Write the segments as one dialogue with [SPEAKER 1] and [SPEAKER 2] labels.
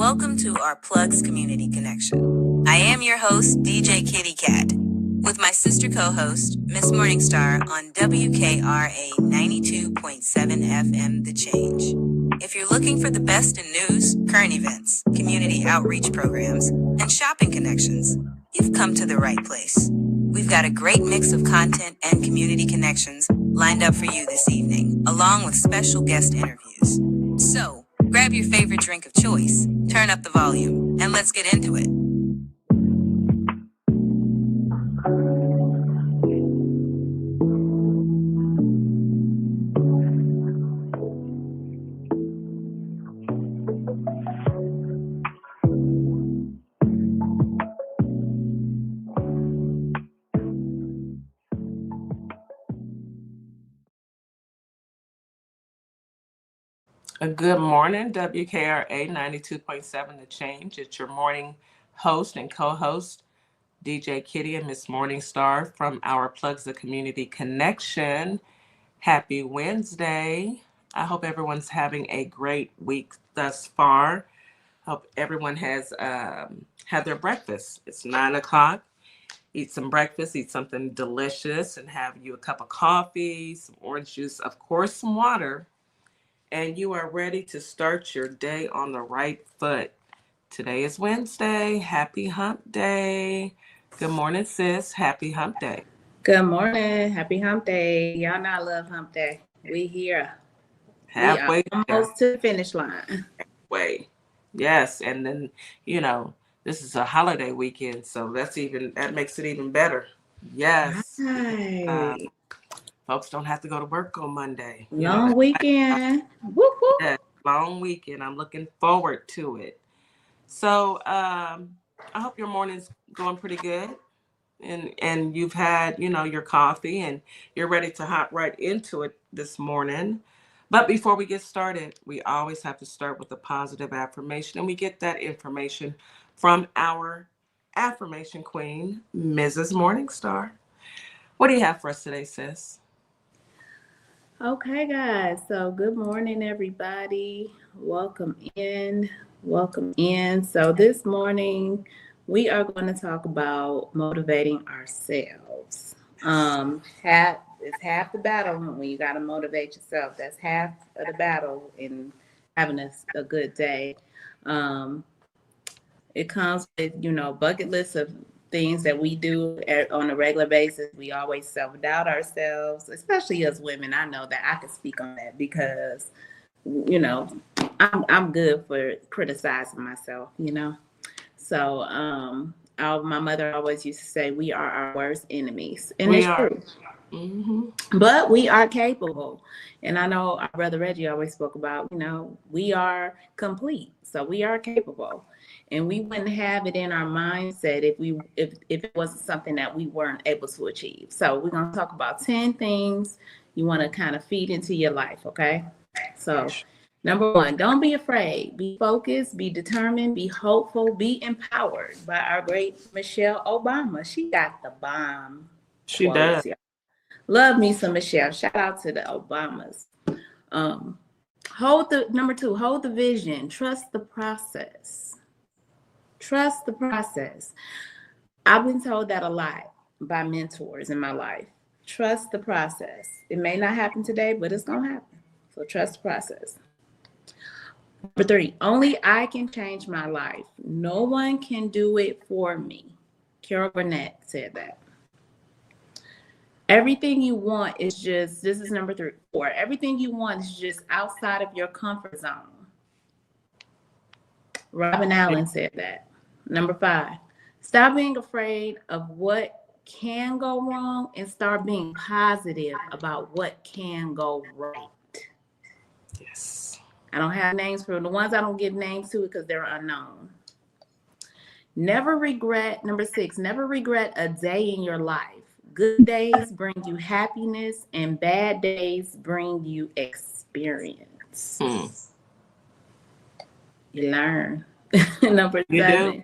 [SPEAKER 1] Welcome to our Plugs Community Connection. I am your host, DJ Kitty Cat, with my sister co-host, Miss Morningstar, on WKRA 92.7 FM The Change. If you're looking for the best in news, current events, community outreach programs, and shopping connections, you've come to the right place. We've got a great mix of content and community connections lined up for you this evening, along with special guest interviews. So, grab your favorite drink of choice, turn up the volume, and let's get into it.
[SPEAKER 2] Good morning, WKRA 92.7 The Change. It's your morning host and co-host, DJ Kitty and Miss Morningstar from Our Plugs the Community Connection. Happy Wednesday. I hope everyone's having a great week thus far. Hope everyone has had their breakfast. It's 9 o'clock. Eat some breakfast, eat something delicious, and have you a cup of coffee, some orange juice, of course, some water. And you are ready to start your day on the right foot. Today is Wednesday. Happy Hump Day. Good morning, sis. Happy Hump Day.
[SPEAKER 3] Good morning. Happy Hump Day. Y'all know I love Hump Day. We here.
[SPEAKER 2] Halfway.
[SPEAKER 3] We are almost to the finish line.
[SPEAKER 2] Halfway. Yes. And then, this is a holiday weekend, so that makes it even better. Yes.
[SPEAKER 3] Right.
[SPEAKER 2] Folks don't have to go to work on Monday.
[SPEAKER 3] Long weekend. Whoop, whoop.
[SPEAKER 2] Yeah, long weekend. I'm looking forward to it. So I hope your morning's going pretty good. And you've had, your coffee and you're ready to hop right into it this morning. But before we get started, we always have to start with a positive affirmation. And we get that information from our affirmation queen, Mrs. Morningstar. What do you have for us today, sis?
[SPEAKER 3] Okay, guys. So good morning, everybody. Welcome in. Welcome in. So this morning, we are going to talk about motivating ourselves. It's half the battle when you got to motivate yourself. That's half of the battle in having a good day. It comes with, bucket lists of things that we do on a regular basis. We always self-doubt ourselves, especially as women. I know that I can speak on that because, I'm good for criticizing myself, So my mother always used to say, we are our worst enemies. And it's true. Mm-hmm. But we are capable. And I know our brother Reggie always spoke about, we are complete. So we are capable. And we wouldn't have it in our mindset if it wasn't something that we weren't able to achieve. So we're going to talk about 10 things you want to kind of feed into your life, okay? So number 1, don't be afraid. Be focused, be determined, be hopeful, be empowered by our great Michelle Obama. She got the bomb.
[SPEAKER 2] She does.
[SPEAKER 3] Y'all. Love me some Michelle. Shout out to the Obamas. Number 2, hold the vision. Trust the process. Trust the process. I've been told that a lot by mentors in my life. Trust the process. It may not happen today, but it's going to happen. So trust the process. Number 3, only I can change my life. No one can do it for me. Carol Burnett said that. Everything you want is this is number 4. Everything you want is just outside of your comfort zone. Robin Allen said that. Number 5, stop being afraid of what can go wrong and start being positive about what can go right.
[SPEAKER 2] Yes.
[SPEAKER 3] I don't have names for the ones I don't give names to because they're unknown. Number 6, never regret a day in your life. Good days bring you happiness and bad days bring you experience. You learn. Number 7,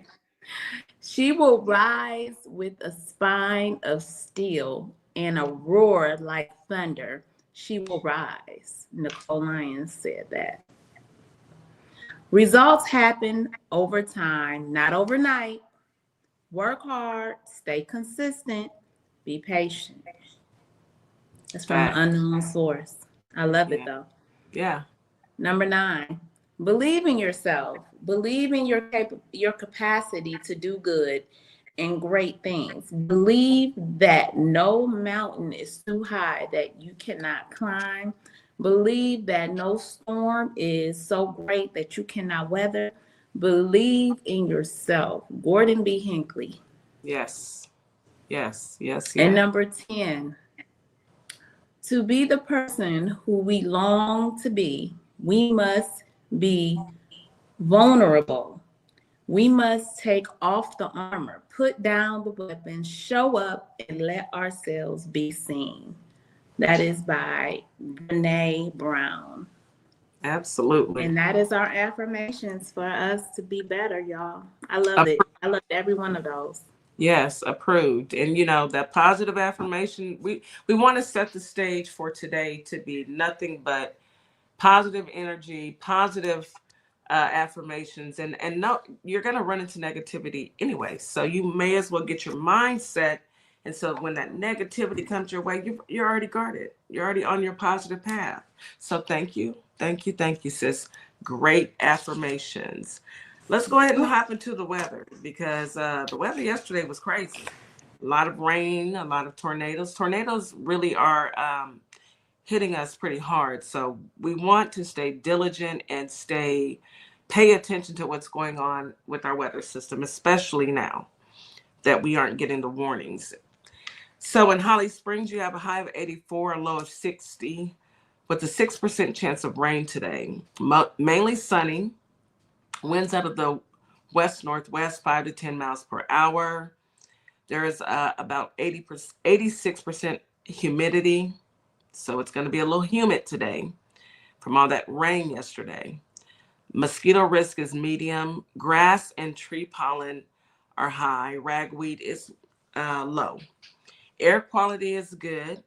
[SPEAKER 3] she will rise with a spine of steel and a roar like thunder. She will rise. Nicole Lyons said that. Results happen over time, not overnight. Work hard, stay consistent, be patient. That's from an
[SPEAKER 2] Fact.
[SPEAKER 3] unknown source. I love it
[SPEAKER 2] Yeah.
[SPEAKER 3] though.
[SPEAKER 2] Yeah.
[SPEAKER 3] Number 9, believe in yourself. Believe in your capacity to do good and great things. Believe that no mountain is too high that you cannot climb. Believe that no storm is so great that you cannot weather. Believe in yourself. Gordon B. Hinckley.
[SPEAKER 2] Yes. Yes. Yes.
[SPEAKER 3] And
[SPEAKER 2] Yes.
[SPEAKER 3] number 10, to be the person who we long to be, we must be vulnerable. We must take off the armor, put down the weapons, show up, and let ourselves be seen. That is by Brene Brown.
[SPEAKER 2] Absolutely.
[SPEAKER 3] And that is our affirmations for us to be better, y'all. I love it. I love every one of those.
[SPEAKER 2] Yes, approved. And that positive affirmation, we want to set the stage for today to be nothing but positive energy, positive affirmations, and no, you're going to run into negativity anyway. So you may as well get your mindset. And so when that negativity comes your way, you're already guarded. You're already on your positive path. So thank you. Thank you. Thank you, sis. Great affirmations. Let's go ahead and hop into the weather because the weather yesterday was crazy. A lot of rain, a lot of tornadoes. Tornadoes really are hitting us pretty hard. So we want to stay diligent and pay attention to what's going on with our weather system, especially now that we aren't getting the warnings. So in Holly Springs, you have a high of 84, a low of 60, with a 6% chance of rain today. Mainly sunny, winds out of the west-northwest, 5 to 10 miles per hour. There is about 86% humidity. So it's going to be a little humid today from all that rain yesterday. Mosquito risk is medium. Grass and tree pollen are high. Ragweed is low. Air quality is good.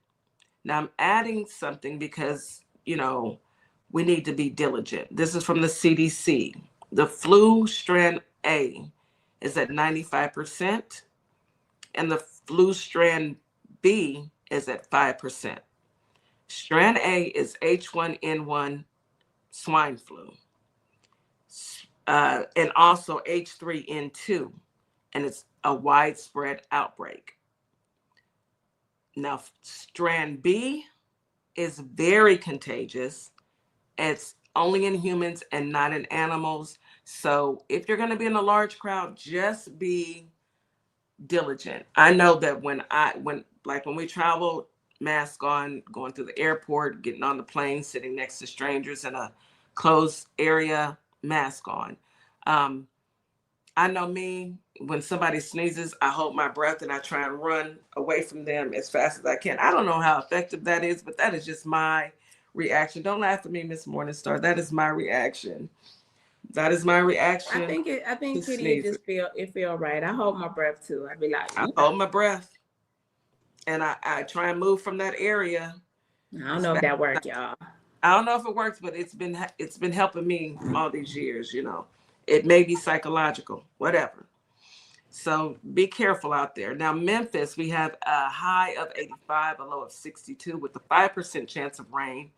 [SPEAKER 2] Now I'm adding something because, we need to be diligent. This is from the CDC. The flu strand A is at 95%, and the flu strand B is at 5%. Strand A is H1N1 swine flu, and also H3N2, and it's a widespread outbreak. Now, strand B is very contagious. It's only in humans and not in animals. So if you're going to be in a large crowd, just be diligent. I know that when we travel, mask on, going through the airport, getting on the plane, sitting next to strangers in a closed area, mask on. I know me, when somebody sneezes, I hold my breath and I try and run away from them as fast as I can. I don't know how effective that is, but that is just my reaction. Don't laugh at me, Miss Morningstar. That is my reaction. That is my reaction.
[SPEAKER 3] I think Kitty, it feel right. I hold my breath too. I be like,
[SPEAKER 2] I hold my breath and I try and move from that area.
[SPEAKER 3] I don't know if that worked, y'all.
[SPEAKER 2] I don't know if it works, but it's been helping me all these years. It may be psychological, whatever. So be careful out there. Now, Memphis, we have a high of 85, a low of 62 with a 5% chance of rain.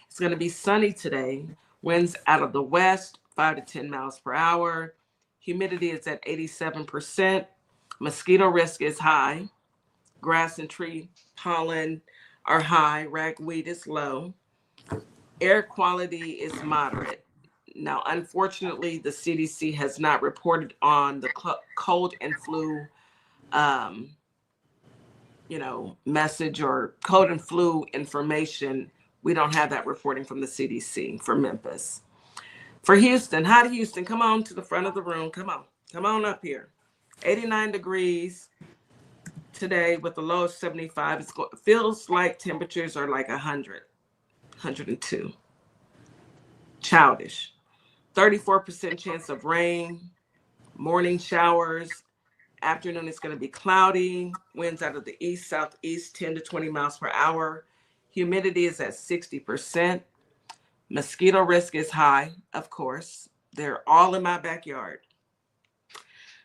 [SPEAKER 2] It's going to be sunny today. Winds out of the west, 5 to 10 miles per hour. Humidity is at 87%. Mosquito risk is high. Grass and tree pollen are high. Ragweed is low. Air quality is moderate. Now, unfortunately, the CDC has not reported on the cold and flu, message or cold and flu information. We don't have that reporting from the CDC for Memphis. For Houston, hi to Houston. Come on to the front of the room. Come on up here. 89 degrees today with a low of 75. It feels like temperatures are like 100, 102. Childish. 34% chance of rain, morning showers. Afternoon is going to be cloudy. Winds out of the east, southeast, 10 to 20 miles per hour. Humidity is at 60%. Mosquito risk is high, of course. They're all in my backyard.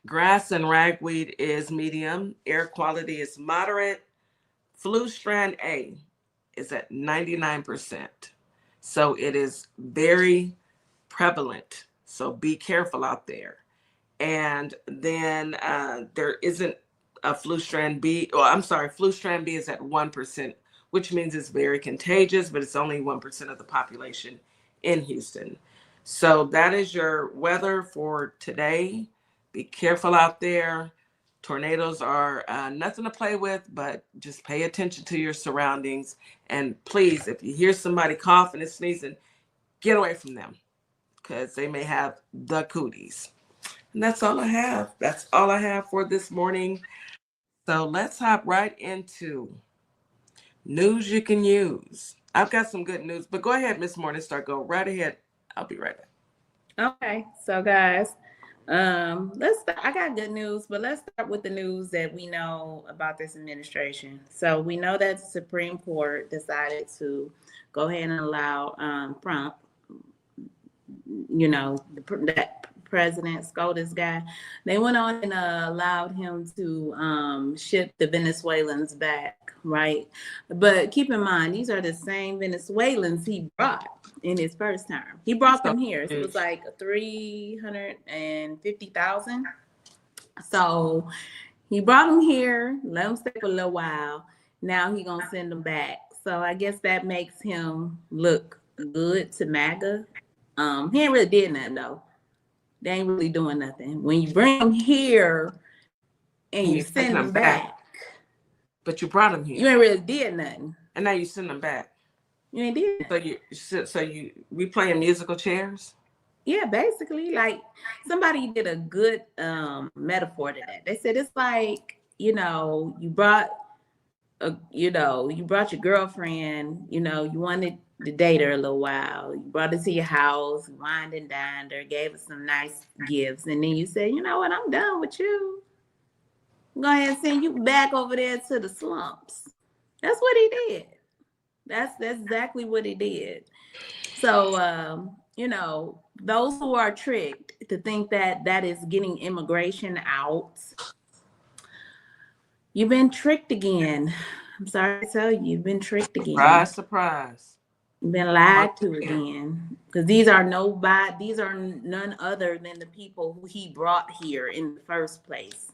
[SPEAKER 2] Grass and ragweed is medium. Air quality is moderate. Flu strand A is at 99%. So it is very prevalent. So be careful out there. And then there isn't a flu strand B. Oh, I'm sorry, flu strand B is at 1%, which means it's very contagious, but it's only 1% of the population in Houston. So that is your weather for today. Be careful out there. Tornadoes are nothing to play with, but just pay attention to your surroundings. And please, if you hear somebody coughing and sneezing, get away from them because they may have the cooties. And that's all I have. That's all I have for this morning. So let's hop right into news you can use. I've got some good news, but go ahead, Miss Morningstar. Go right ahead. I'll be right back.
[SPEAKER 3] Okay, so guys, I got good news, but let's start with the news that we know about this administration. So we know that the Supreme Court decided to go ahead and allow Trump, that president, SCOTUS guy, they went on and allowed him to ship the Venezuelans back, right? But keep in mind, these are the same Venezuelans he brought in his first term. He brought them here. So it was like 350,000. So he brought them here, let them stay for a little while. Now he's going to send them back. So I guess that makes him look good to MAGA. He ain't really did nothing, though. They ain't really doing nothing. When you bring them here and you send them back.
[SPEAKER 2] But you brought them here.
[SPEAKER 3] You ain't really did nothing.
[SPEAKER 2] And now you send them back.
[SPEAKER 3] You ain't did
[SPEAKER 2] nothing. We playing musical chairs?
[SPEAKER 3] Yeah, basically. Like somebody did a good metaphor to that. They said it's like, you brought your girlfriend, you wanted to date her a little while. You brought her to your house, wined and dined her, gave her some nice gifts, and then you said, you know what, I'm done with you. I'm going to send you back over there to the slumps. That's what he did. That's exactly what he did. So, those who are tricked to think that is getting immigration out, you've been tricked again. I'm sorry to tell you, you've been tricked again.
[SPEAKER 2] Surprise, surprise.
[SPEAKER 3] You've been lied to again. Because these are none other than the people who he brought here in the first place.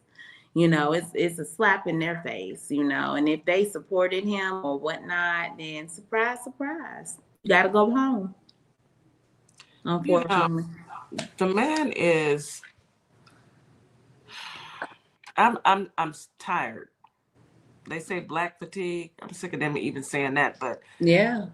[SPEAKER 3] It's a slap in their face, and if they supported him or whatnot, then surprise, surprise. You gotta go home. Unfortunately.
[SPEAKER 2] The man is I'm tired. They say black fatigue. I'm sick of them even saying that, but
[SPEAKER 3] yeah.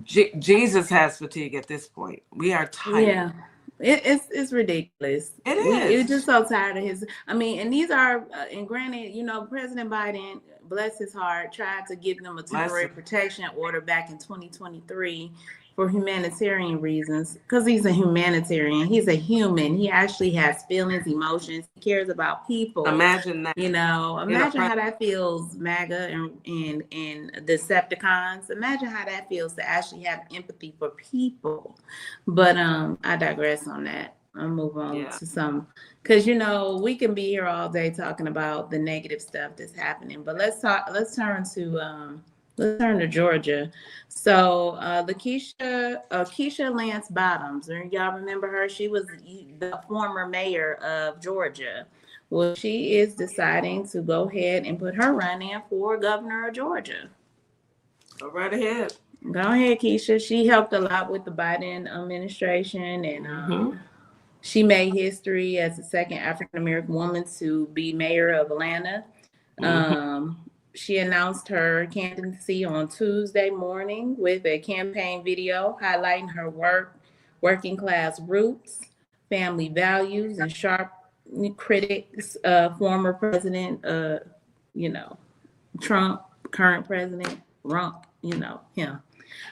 [SPEAKER 2] Jesus has fatigue at this point. We are tired.
[SPEAKER 3] Yeah. It's ridiculous.
[SPEAKER 2] It is.
[SPEAKER 3] We're just so tired of his. And these are, and granted, President Biden, bless his heart, tried to give them a temporary protection order back in 2023 for humanitarian reasons, because he's a humanitarian. He's a human. He actually has feelings, emotions. He cares about people.
[SPEAKER 2] Imagine that.
[SPEAKER 3] Imagine how that feels, MAGA and Decepticons. Imagine how that feels to actually have empathy for people. But I digress on that. I'll move on to some, because we can be here all day talking about the negative stuff that's happening. But let's turn to Georgia. So Keisha Lance Bottoms, y'all remember her? She was the former mayor of Georgia. Well, she is deciding to go ahead and put her run in for governor of Georgia.
[SPEAKER 2] Go right ahead.
[SPEAKER 3] Go ahead, Keisha. She helped a lot with the Biden administration, and she made history as the second African-American woman to be mayor of Atlanta. She announced her candidacy on Tuesday morning with a campaign video highlighting her working class roots, family values, and sharp critics, former president, Trump, current president, Rump, him.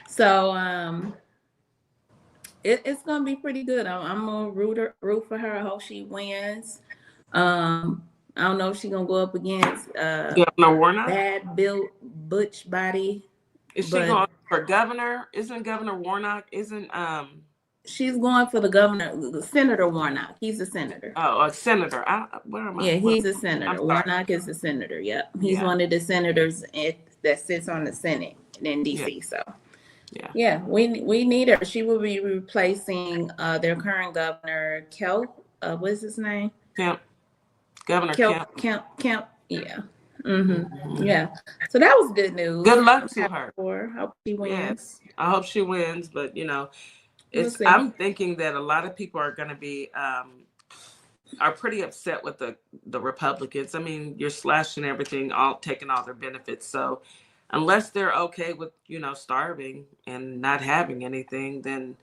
[SPEAKER 3] So it's going to be pretty good. I'm going to root for her. I hope she wins. I don't know if she's gonna go up against
[SPEAKER 2] Governor Warnock.
[SPEAKER 3] Bad built butch body.
[SPEAKER 2] Is she going for governor? Isn't Governor Warnock? Isn't
[SPEAKER 3] She's going for the governor, Senator Warnock. He's a senator.
[SPEAKER 2] Oh, a senator. Where am I?
[SPEAKER 3] Yeah, he's a senator.
[SPEAKER 2] I'm sorry.
[SPEAKER 3] Warnock is a senator. Yep. He's
[SPEAKER 2] Yeah.
[SPEAKER 3] one of the senators that sits on the Senate in DC.
[SPEAKER 2] Yeah.
[SPEAKER 3] So
[SPEAKER 2] yeah,
[SPEAKER 3] we need her. She will be replacing their current governor, what's his name?
[SPEAKER 2] Kemp. Governor Kemp.
[SPEAKER 3] Kemp. Yeah. Yeah. So that was good news.
[SPEAKER 2] Good luck to her.
[SPEAKER 3] Hope she wins.
[SPEAKER 2] Yes, I hope she wins, but I'm thinking that a lot of people are going to be are pretty upset with the Republicans. I mean, you're slashing everything, taking all their benefits. So unless they're okay with starving and not having anything, then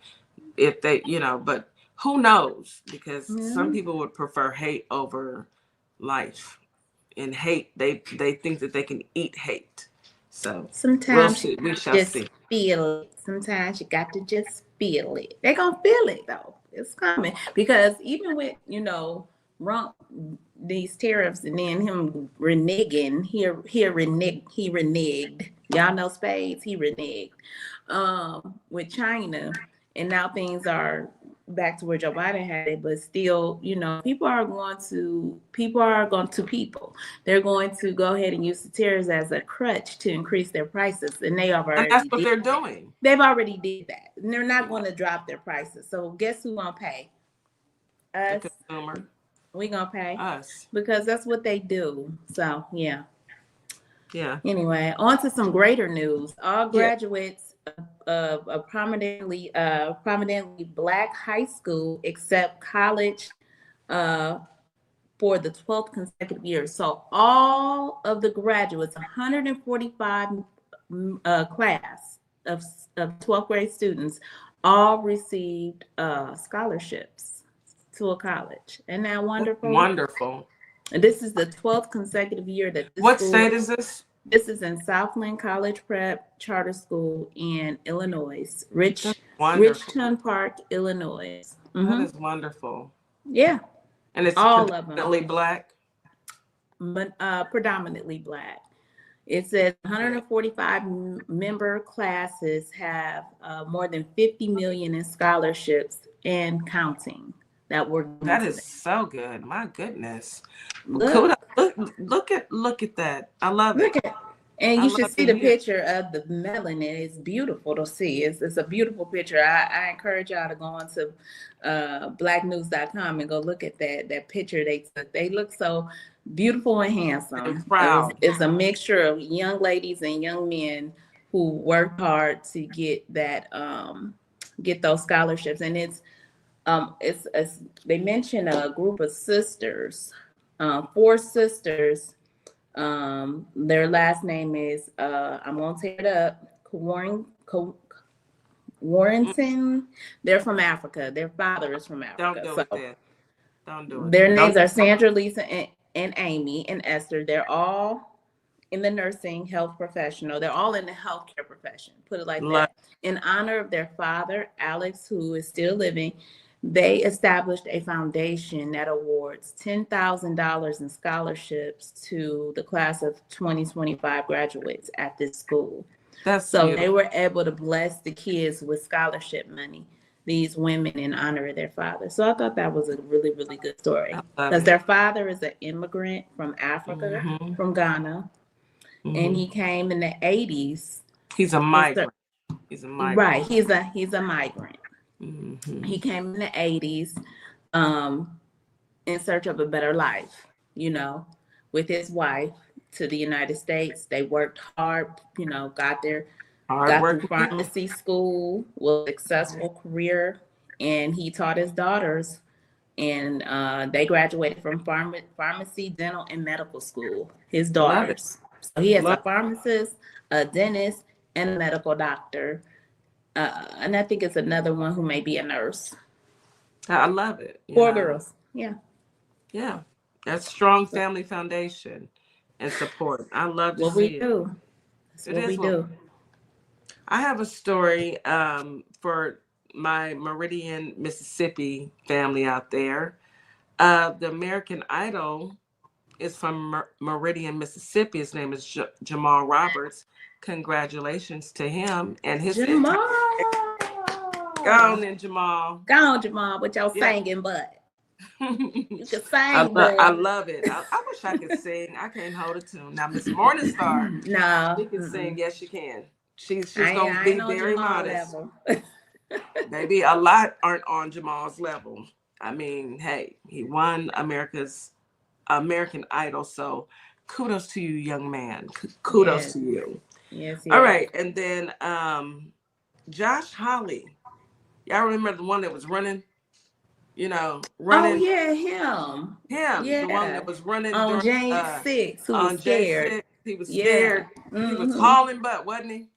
[SPEAKER 2] if they but who knows? Because some people would prefer hate over life, and hate they think that they can eat hate. So
[SPEAKER 3] sometimes
[SPEAKER 2] we shall see.
[SPEAKER 3] Feel it. Sometimes you got to just feel it. They're gonna feel it though. It's coming, because even with these tariffs and then him reneging, he reneged. Y'all know Spades. He reneged with China, and now things are back to where Joe Biden had it, but still, people. They're going to go ahead and use the tariffs as a crutch to increase their prices, and
[SPEAKER 2] that's what they're doing.
[SPEAKER 3] They've already did that, and they're not going to drop their prices. So guess who's gonna pay? Us.
[SPEAKER 2] The consumer.
[SPEAKER 3] We gonna pay
[SPEAKER 2] us,
[SPEAKER 3] because that's what they do. So
[SPEAKER 2] yeah.
[SPEAKER 3] Anyway, on to some greater news. All graduates of a prominently Black high school except college for the 12th consecutive year. So all of the graduates, 145 class of 12th grade students, all received scholarships to a college. Isn't that wonderful?
[SPEAKER 2] Wonderful.
[SPEAKER 3] And this is the 12th consecutive year that
[SPEAKER 2] What state is this?
[SPEAKER 3] This is in Southland College Prep Charter School in Illinois, Richmond Park, Illinois.
[SPEAKER 2] That is wonderful.
[SPEAKER 3] Yeah.
[SPEAKER 2] And it's
[SPEAKER 3] all
[SPEAKER 2] predominantly Black?
[SPEAKER 3] Predominantly Black. It says 145 member classes have more than 50 million in scholarships and counting. That
[SPEAKER 2] is so good. My goodness. Look at that. I love it.
[SPEAKER 3] And you should see the picture of the melanin. It's beautiful to see. It's a beautiful picture. I encourage y'all to go onto blacknews.com and go look at that picture they took. They look so beautiful and handsome.
[SPEAKER 2] And proud.
[SPEAKER 3] It's a mixture of young ladies and young men who worked hard to get those scholarships. And it's they mention a group of sisters, 4 sisters. Their last name is I'm gonna tear it up. Warrington. They're from Africa. Their father is from Africa.
[SPEAKER 2] Don't do it.
[SPEAKER 3] Their names are Sandra, Lisa, and Amy and Esther. They're all in the nursing health professional. They're all in the healthcare profession. Put it like that. In honor of their father, Alex, who is still living, they established a foundation that awards $10,000 in scholarships to the class of 2025 graduates at this school. So beautiful. They were able to bless the kids with scholarship money, these women, in honor of their father. So I thought that was a really, really good story, because their father is an immigrant from Africa, from Ghana, and he came in the 80s.
[SPEAKER 2] He's a migrant.
[SPEAKER 3] Right. He's a migrant. He came in the 80s in search of a better life, with his wife to the United States. They worked hard, got through pharmacy school, was a successful career, and he taught his daughters, and they graduated from pharmacy, dental, and medical school, his daughters. So he has a pharmacist, a dentist, and a medical doctor. And I think it's another one who may be a nurse.
[SPEAKER 2] I love it.
[SPEAKER 3] 4 girls. Yeah.
[SPEAKER 2] Yeah. That's strong family foundation and support. I love to see it.
[SPEAKER 3] That's what we do.
[SPEAKER 2] I have a story for my Meridian, Mississippi family out there. The American Idol is from Meridian, Mississippi. His name is Jamal Roberts. Congratulations to him and his Go on in, Jamal.
[SPEAKER 3] Go on, Jamal, with your singing butt. You can sing,
[SPEAKER 2] I love it. I wish I could sing. I can't hold a tune. Now, Miss Morningstar,
[SPEAKER 3] no,
[SPEAKER 2] she can sing. Yes, she can. She's gonna be very modest. Maybe a lot aren't on Jamal's level. I mean, hey, he won American Idol, so kudos to you, young man. Kudos to you.
[SPEAKER 3] Yes.
[SPEAKER 2] All right, and then Josh Holly. Y'all remember the one that was running? Running.
[SPEAKER 3] Oh yeah, him.
[SPEAKER 2] Yeah. The one that was running
[SPEAKER 3] on James 6, who was scared.
[SPEAKER 2] He was scared.
[SPEAKER 3] Mm-hmm.
[SPEAKER 2] He was hauling butt, wasn't he?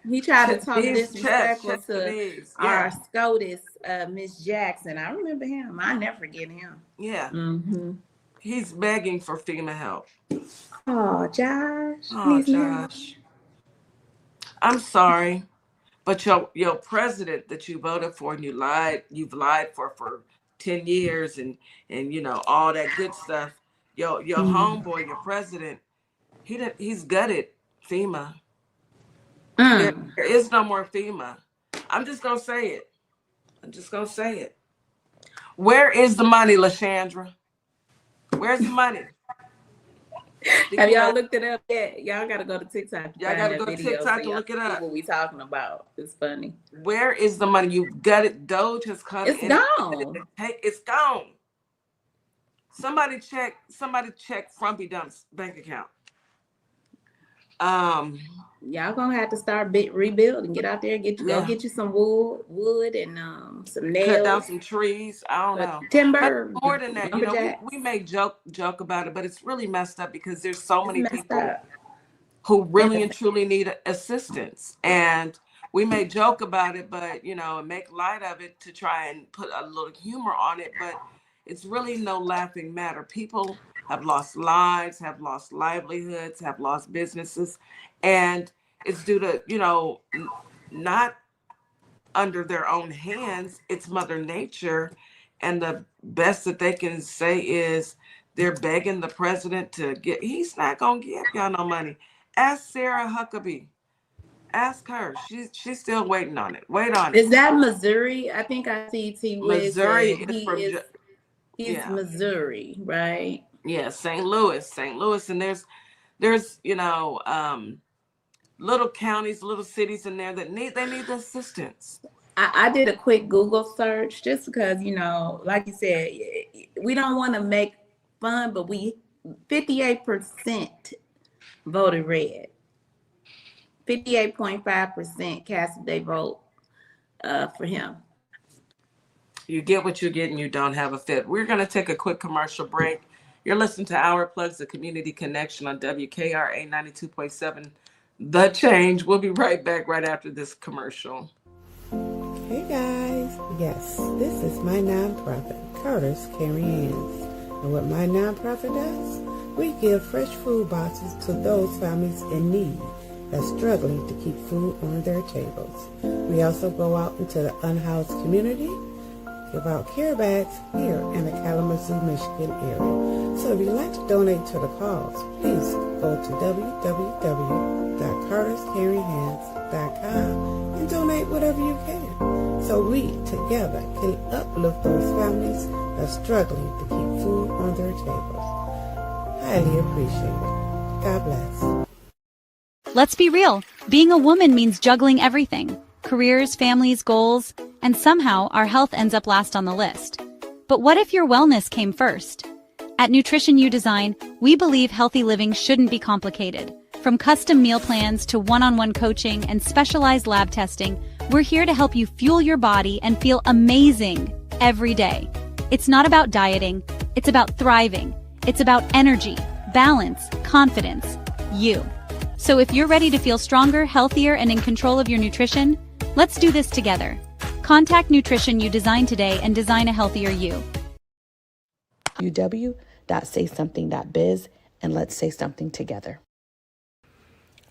[SPEAKER 3] He tried to talk disrespectful to our SCOTUS, Miss Jackson. I remember him. I never forget him.
[SPEAKER 2] Yeah.
[SPEAKER 3] Mm-hmm.
[SPEAKER 2] He's begging for FEMA help.
[SPEAKER 3] Oh, Josh.
[SPEAKER 2] Oh, Josh. I'm sorry, but your president that you voted for and you've lied for 10 years and all that good stuff. Your homeboy, your president, he's gutted FEMA. There is no more FEMA. I'm just gonna say it. Where is the money, LaShandra? Where's the money?
[SPEAKER 3] Have y'all looked it up yet? Y'all gotta go to TikTok.
[SPEAKER 2] Y'all gotta go to TikTok and look it up.
[SPEAKER 3] What we talking about? It's funny.
[SPEAKER 2] Where is the money? You've got it. Doge has come.
[SPEAKER 3] It's gone.
[SPEAKER 2] Hey, it's gone. Somebody check Frumpy Dump's bank account.
[SPEAKER 3] Y'all gonna have to start rebuilding. Get out there, go get you some wood and some nails.
[SPEAKER 2] Cut down some trees. I don't know.
[SPEAKER 3] Timber.
[SPEAKER 2] But more than that, we may joke about it, but it's really messed up because there's so many people who really and truly need assistance. And we may joke about it, but make light of it to try and put a little humor on it. But it's really no laughing matter. People have lost lives, have lost livelihoods, have lost businesses. And it's due to, not under their own hands. It's Mother Nature. And the best that they can say is they're begging the president he's not going to give y'all no money. Ask Sarah Huckabee. Ask her. She's still waiting on it. Wait on it.
[SPEAKER 3] Is that Missouri? I think I see
[SPEAKER 2] Missouri.
[SPEAKER 3] He's Missouri, right?
[SPEAKER 2] Yeah, St. Louis. And there's little counties, little cities in there that need the assistance.
[SPEAKER 3] I did a quick Google search just because, like you said, we don't want to make fun, but 58% voted red. 58.5% cast their vote for him.
[SPEAKER 2] You get what you're getting. You don't have a fit. We're going to take a quick commercial break. You're listening to Our Plugs, the Community Connection on WKRA 92.7. The Change. We'll be right back right after this commercial.
[SPEAKER 4] Hey guys. Yes, this is my nonprofit, Carter's Caring Hands. And what my nonprofit does, we give fresh food boxes to those families in need that's struggling to keep food on their tables. We also go out into the unhoused community, give out care bags here in the Kalamazoo, Michigan area. So if you'd like to donate to the cause, please go to www.carterscaringhands.com and donate whatever you can, so we together can uplift those families that's struggling to keep food on their tables. Highly appreciated. God bless.
[SPEAKER 5] Let's be real. Being a woman means juggling everything. Careers, families, goals, and somehow our health ends up last on the list. But what if your wellness came first? At Nutrition U Design, we believe healthy living shouldn't be complicated. From custom meal plans to one-on-one coaching and specialized lab testing, we're here to help you fuel your body and feel amazing every day. It's not about dieting, it's about thriving. It's about energy, balance, confidence, you. So if you're ready to feel stronger, healthier, and in control of your nutrition, let's do this together. Contact Nutrition U Design today and design a healthier you.
[SPEAKER 6] uw.saysomething.biz and let's say something together.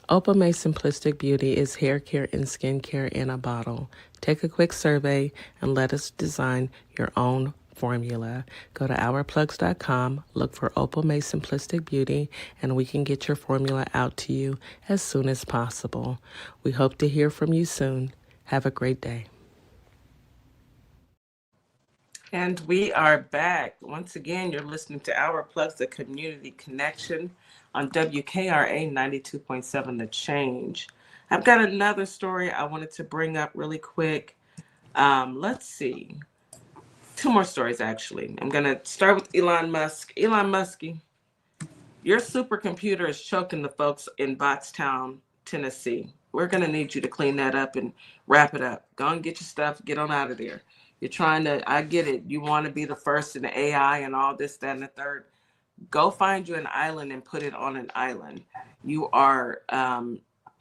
[SPEAKER 2] Opinionated Simplistic Beauty is hair care and skincare in a bottle. Take a quick survey and let us design your own formula. Go to ourplugs.com, look for Opinionated Simplistic Beauty, and we can get your formula out to you as soon as possible. We hope to hear from you soon. Have a great day. And we are back. Once again, you're listening to Our Plugs, the Community Connection on WKRA 92.7 The Change. I've got another story I wanted to bring up really quick. Let's see. Two more stories, actually. I'm going to start with Elon Musk. Elon Muskie, your supercomputer is choking the folks in Boxtown, Tennessee. We're going to need you to clean that up and wrap it up. Go and get your stuff. Get on out of there. You're trying to, I get it. You want to be the first in the AI and all this, that, and the third. Go find you an island and put it on an island. You are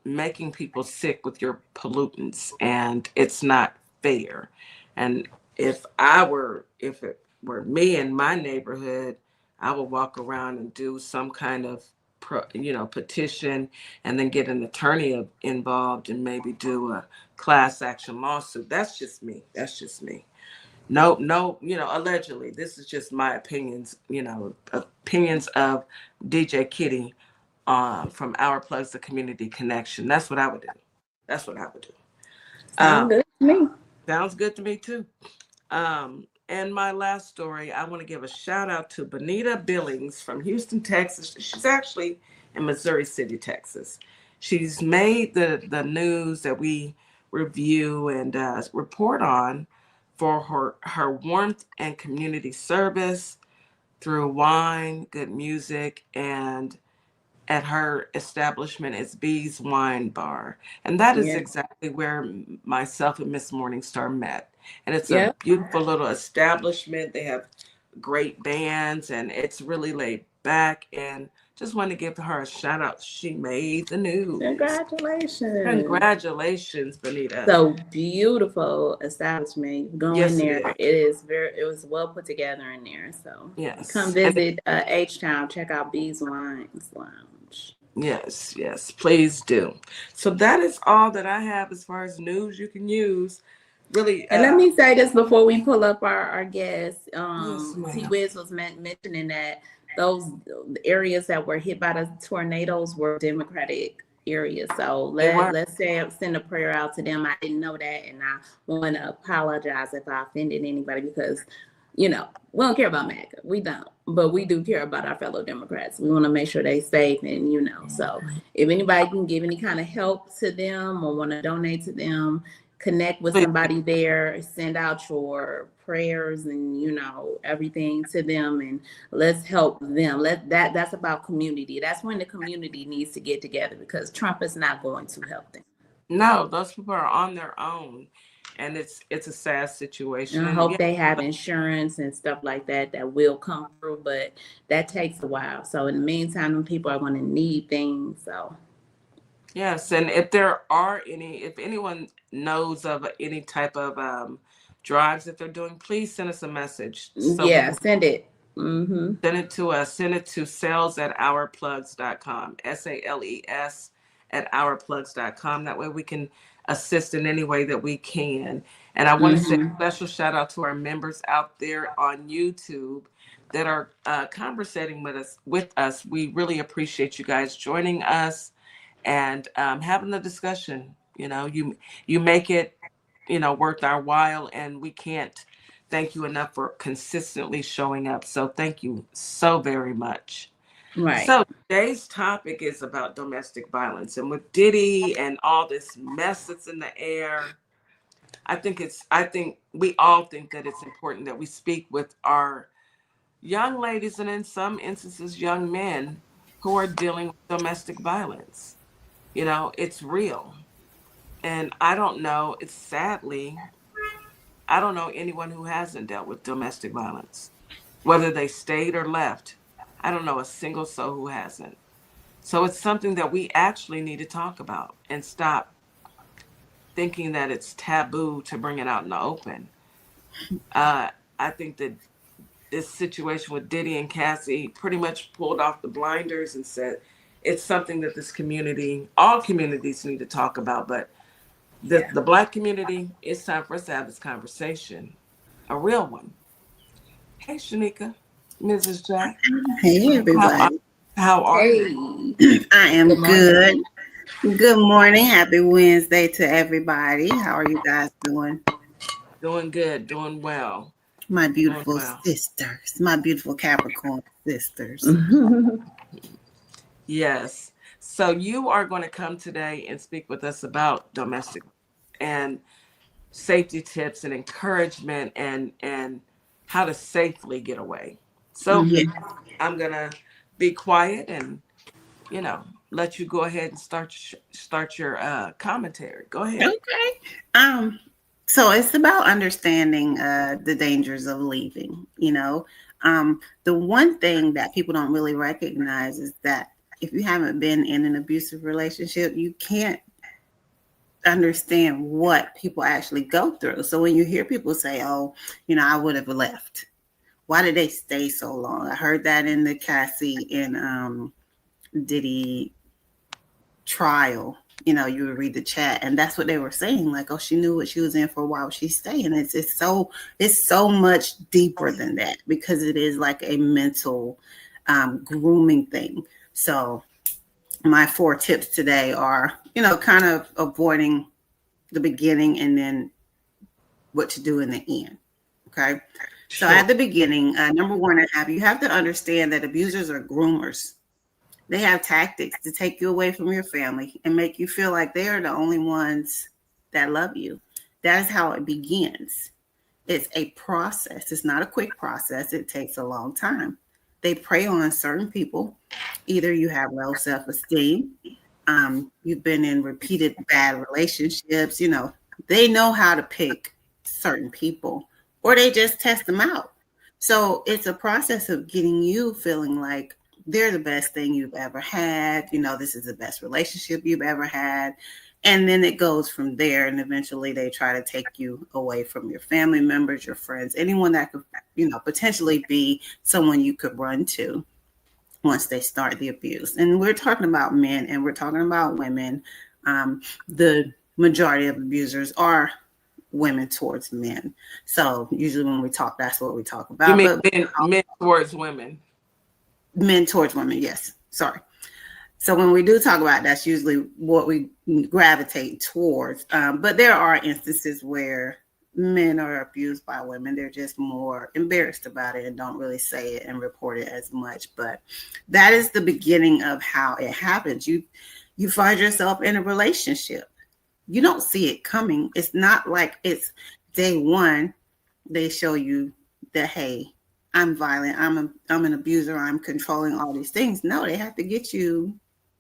[SPEAKER 2] making people sick with your pollutants, and it's not fair. And if it were me in my neighborhood, I would walk around and do some kind of petition, and then get an attorney involved and maybe do a class action lawsuit. That's just me. No, allegedly. This is just my opinions, opinions of DJ Kitty from Our Plugs, the Community Connection. That's what I would do.
[SPEAKER 3] Sounds good to me.
[SPEAKER 2] Sounds good to me, too. And my last story, I want to give a shout out to Bonita Billings from Houston, Texas. She's actually in Missouri City, Texas. She's made the news that we review and report on for her warmth and community service through wine, good music, and at her establishment is Bee's Wine Bar. And that is exactly where myself and Miss Morningstar met. And it's a beautiful little establishment. They have great bands, and it's really laid back. And just wanted to give her a shout out. She made the news. Congratulations, Bonita.
[SPEAKER 3] So beautiful establishment. Go in there. It was well put together in there. So come visit H-Town. Check out Bee's Wines Lounge.
[SPEAKER 2] Yes, please do. So that is all that I have as far as news you can use. Really,
[SPEAKER 3] and let me say this before we pull up our guests. T-Wiz was mentioning that those areas that were hit by the tornadoes were Democratic areas. So let's send a prayer out to them. I didn't know that, and I want to apologize if I offended anybody because, we don't care about MAGA. We don't, but we do care about our fellow Democrats. We want to make sure they safe, and so if anybody can give any kind of help to them or want to donate to them, connect with somebody there, send out your prayers and everything to them, and let's help them. That's about community. That's when the community needs to get together, because Trump is not going to help them.
[SPEAKER 2] No, those people are on their own, and it's a sad situation.
[SPEAKER 3] And I hope they have insurance and stuff like that will come through, but that takes a while. So in the meantime, them people are going to need things. So
[SPEAKER 2] yes, and if anyone knows of any type of drives that they're doing, please send us a message.
[SPEAKER 3] Send it.
[SPEAKER 2] Send it to us. Send it to sales@ourplugs.com. SALES @ourplugs.com. That way we can assist in any way that we can. And I want to say a special shout out to our members out there on YouTube that are conversating with us. We really appreciate you guys joining us and having the discussion. You make it worth our while, and we can't thank you enough for consistently showing up. So thank you so very much.
[SPEAKER 3] Right.
[SPEAKER 2] So today's topic is about domestic violence, and with Diddy and all this mess that's in the air, I think we all think that it's important that we speak with our young ladies, and in some instances young men, who are dealing with domestic violence. It's real. And I don't know anyone who hasn't dealt with domestic violence, whether they stayed or left. I don't know a single soul who hasn't. So it's something that we actually need to talk about and stop thinking that it's taboo to bring it out in the open. I think that this situation with Diddy and Cassie pretty much pulled off the blinders and said it's something that all communities need to talk about, but the Black community, it's time for us to have this conversation, a real one. Hey, Shanika, Mrs. Jack.
[SPEAKER 7] Hey, everybody.
[SPEAKER 2] How are you?
[SPEAKER 7] I am good. Good morning. Happy Wednesday to everybody. How are you guys doing?
[SPEAKER 2] Doing good, doing well.
[SPEAKER 7] My beautiful sisters, my beautiful Capricorn sisters.
[SPEAKER 2] Yes. So you are going to come today and speak with us about domestic and safety tips and encouragement and how to safely get away. So I'm going to be quiet and, let you go ahead and start your commentary. Go ahead.
[SPEAKER 7] Okay. So it's about understanding the dangers of leaving. The one thing that people don't really recognize is that if you haven't been in an abusive relationship, you can't understand what people actually go through. So when you hear people say, "Oh, I would have left," why did they stay so long? I heard that in the Cassie and Diddy trial. You would read the chat, and that's what they were saying. Like, oh, she knew what she was in for. Why was she staying? It's so much deeper than that, because it is like a mental grooming thing. So my 4 tips today are, kind of avoiding the beginning and then what to do in the end. Okay. So at the beginning, number 1, you have to understand that abusers are groomers. They have tactics to take you away from your family and make you feel like they are the only ones that love you. That is how it begins. It's a process. It's not a quick process. It takes a long time. They prey on certain people. Either you have low self-esteem, you've been in repeated bad relationships, they know how to pick certain people, or they just test them out. So it's a process of getting you feeling like they're the best thing you've ever had. This is the best relationship you've ever had. And then it goes from there. And eventually they try to take you away from your family members, your friends, anyone that could, potentially be someone you could run to once they start the abuse. And we're talking about men and we're talking about women. The majority of abusers are women towards men. So usually when we talk, that's what we talk about.
[SPEAKER 2] You mean men towards women?
[SPEAKER 7] Men towards women, yes. Sorry. So when we do talk about, that's usually what we gravitate towards. But there are instances where men are abused by women. They're just more embarrassed about it and don't really say it and report it as much. But that is the beginning of how it happens. You find yourself in a relationship. You don't see it coming. It's not like it's day one. They show you that, hey, I'm violent. I'm an abuser. I'm controlling all these things. No, they have to get you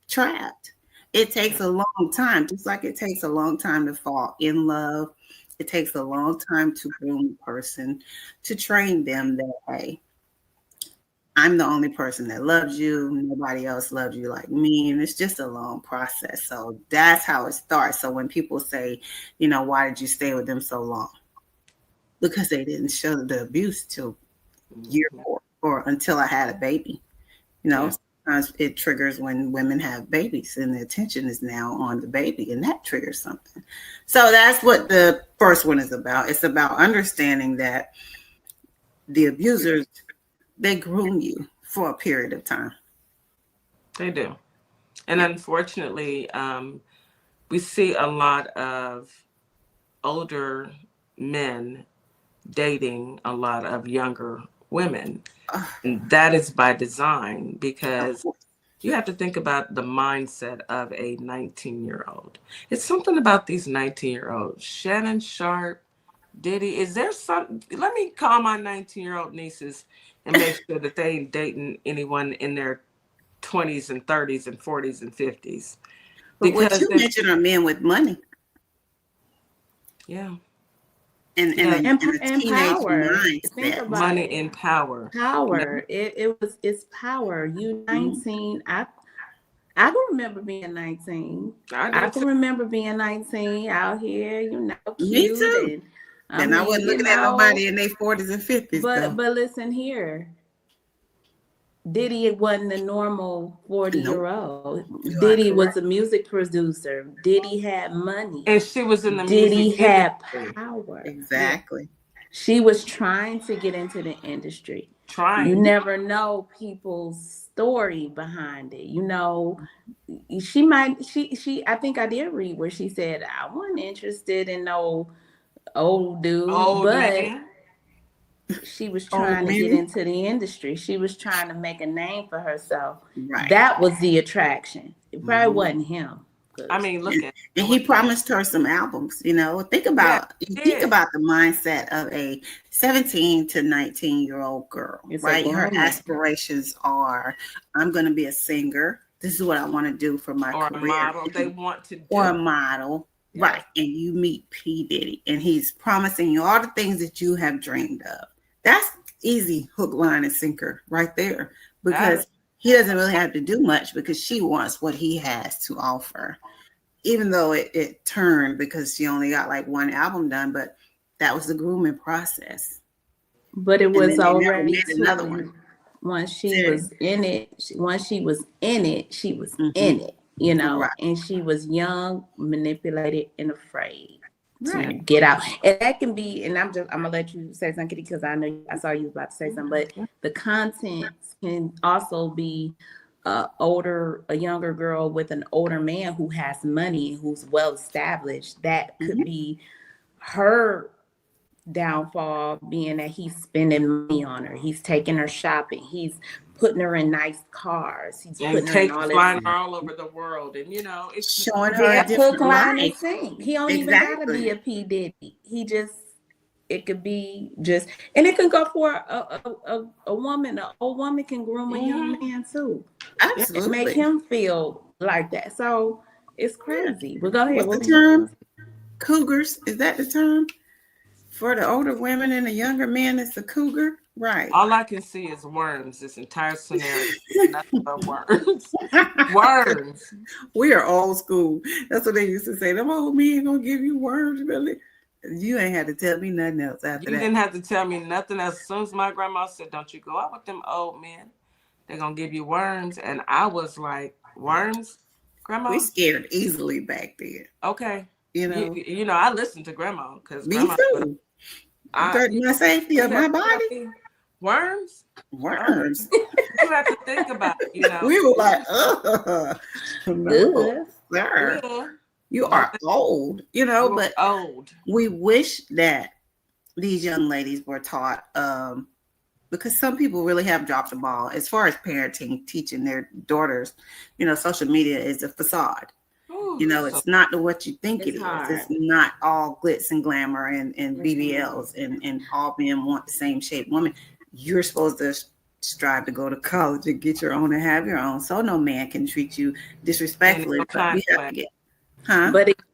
[SPEAKER 7] trapped. It takes a long time, just like it takes a long time to fall in love. It takes a long time to groom a person, to train them that, hey, I'm the only person that loves you. Nobody else loves you like me. And it's just a long process. So that's how it starts. So when people say, why did you stay with them so long? Because they didn't show the abuse till year 4 or until I had a baby. Sometimes it triggers when women have babies and the attention is now on the baby, and that triggers something. So that's what the first one is about. It's about understanding that the abusers, they groom you for a period of time.
[SPEAKER 2] They do. And unfortunately, we see a lot of older men dating a lot of younger women. And that is by design, because you have to think about the mindset of a 19-year-old. It's something about these 19-year-olds. Shannon Sharp, Diddy, is there some? Let me call my 19-year-old nieces and make sure that they ain't dating anyone in their 20s and 30s and 40s and 50s.
[SPEAKER 7] But what you mentioned are men with money.
[SPEAKER 2] Yeah.
[SPEAKER 7] And
[SPEAKER 3] power.
[SPEAKER 7] Think about
[SPEAKER 2] money and power.
[SPEAKER 3] Power. It's power. You 19. I can remember being 19. I can remember being 19 out here, cute.
[SPEAKER 7] Me too. And I wasn't looking at nobody in their 40s and 50s.
[SPEAKER 3] But listen here. Diddy wasn't a normal 40-year-old. Nope. Diddy was a music producer. Diddy had money.
[SPEAKER 2] And she was in the
[SPEAKER 3] music
[SPEAKER 2] industry.
[SPEAKER 3] Diddy had power.
[SPEAKER 7] Exactly.
[SPEAKER 3] She was trying to get into the industry. You never know people's story behind it. She I think I did read where she said, I wasn't interested in no old dude. she was trying to get into the industry. She was trying to make a name for herself.
[SPEAKER 7] Right.
[SPEAKER 3] That was the attraction. It probably wasn't him.
[SPEAKER 2] I mean, look at
[SPEAKER 7] and he promised her some albums. Think about the mindset of a 17 to 19-year-old girl, right? Her aspirations are, I'm going to be a singer. This is what I want to do for my career.
[SPEAKER 2] Or a model. They want to do.
[SPEAKER 7] Or a model. Yeah. Right. And you meet P. Diddy and he's promising you all the things that you have dreamed of. That's easy hook, line, and sinker right there, because he doesn't really have to do much because she wants what he has to offer. Even though it turned because she only got like one album done, but that was the grooming process.
[SPEAKER 3] But it was already
[SPEAKER 7] another one.
[SPEAKER 3] Once she was in it, she was in it,
[SPEAKER 7] right.
[SPEAKER 3] And she was young, manipulated, and afraid to get out. And that can be, and I'm gonna let you say something, Kitty, because I know I saw you about to say something, but the content can also be a younger girl with an older man who has money, who's well established. That could be her downfall, being that he's spending money on her. He's taking her shopping. He's putting her in nice cars. He's putting her in
[SPEAKER 2] flying her all over the world, and it's
[SPEAKER 7] showing her a different life.
[SPEAKER 3] He don't even gotta be a P. Diddy. It could be just, and it can go for a woman. An old woman can groom a young man too.
[SPEAKER 7] Absolutely,
[SPEAKER 3] make him feel like that. So it's crazy. But go ahead.
[SPEAKER 7] What's the term? Cougars, is that the term for the older women and the younger men? It's a cougar, right?
[SPEAKER 2] All I can see is worms. This entire scenario is nothing but worms. Worms.
[SPEAKER 7] We are old school. That's what they used to say. Them old men gonna give you worms, really. You ain't had to tell me nothing else after that.
[SPEAKER 2] You didn't have to tell me nothing else. As soon as my grandma said, "Don't you go out with them old men. They're gonna give you worms," and I was like, "Worms, Grandma?"
[SPEAKER 7] We scared easily back then.
[SPEAKER 2] Okay. I listened to Grandma because
[SPEAKER 7] me too. My safety of my body.
[SPEAKER 2] Worms. You have to think about it.
[SPEAKER 7] We were like, no, sir.
[SPEAKER 2] Yeah.
[SPEAKER 7] You are old, but
[SPEAKER 2] old.
[SPEAKER 7] We wish that these young ladies were taught, because some people really have dropped the ball as far as parenting, teaching their daughters, social media is a facade. It's not what you think it is. It's not all glitz and glamour and BBLs and all men want the same shaped woman. You're supposed to strive to go to college and get your own and have your own, so no man can treat you disrespectfully. But we have to get,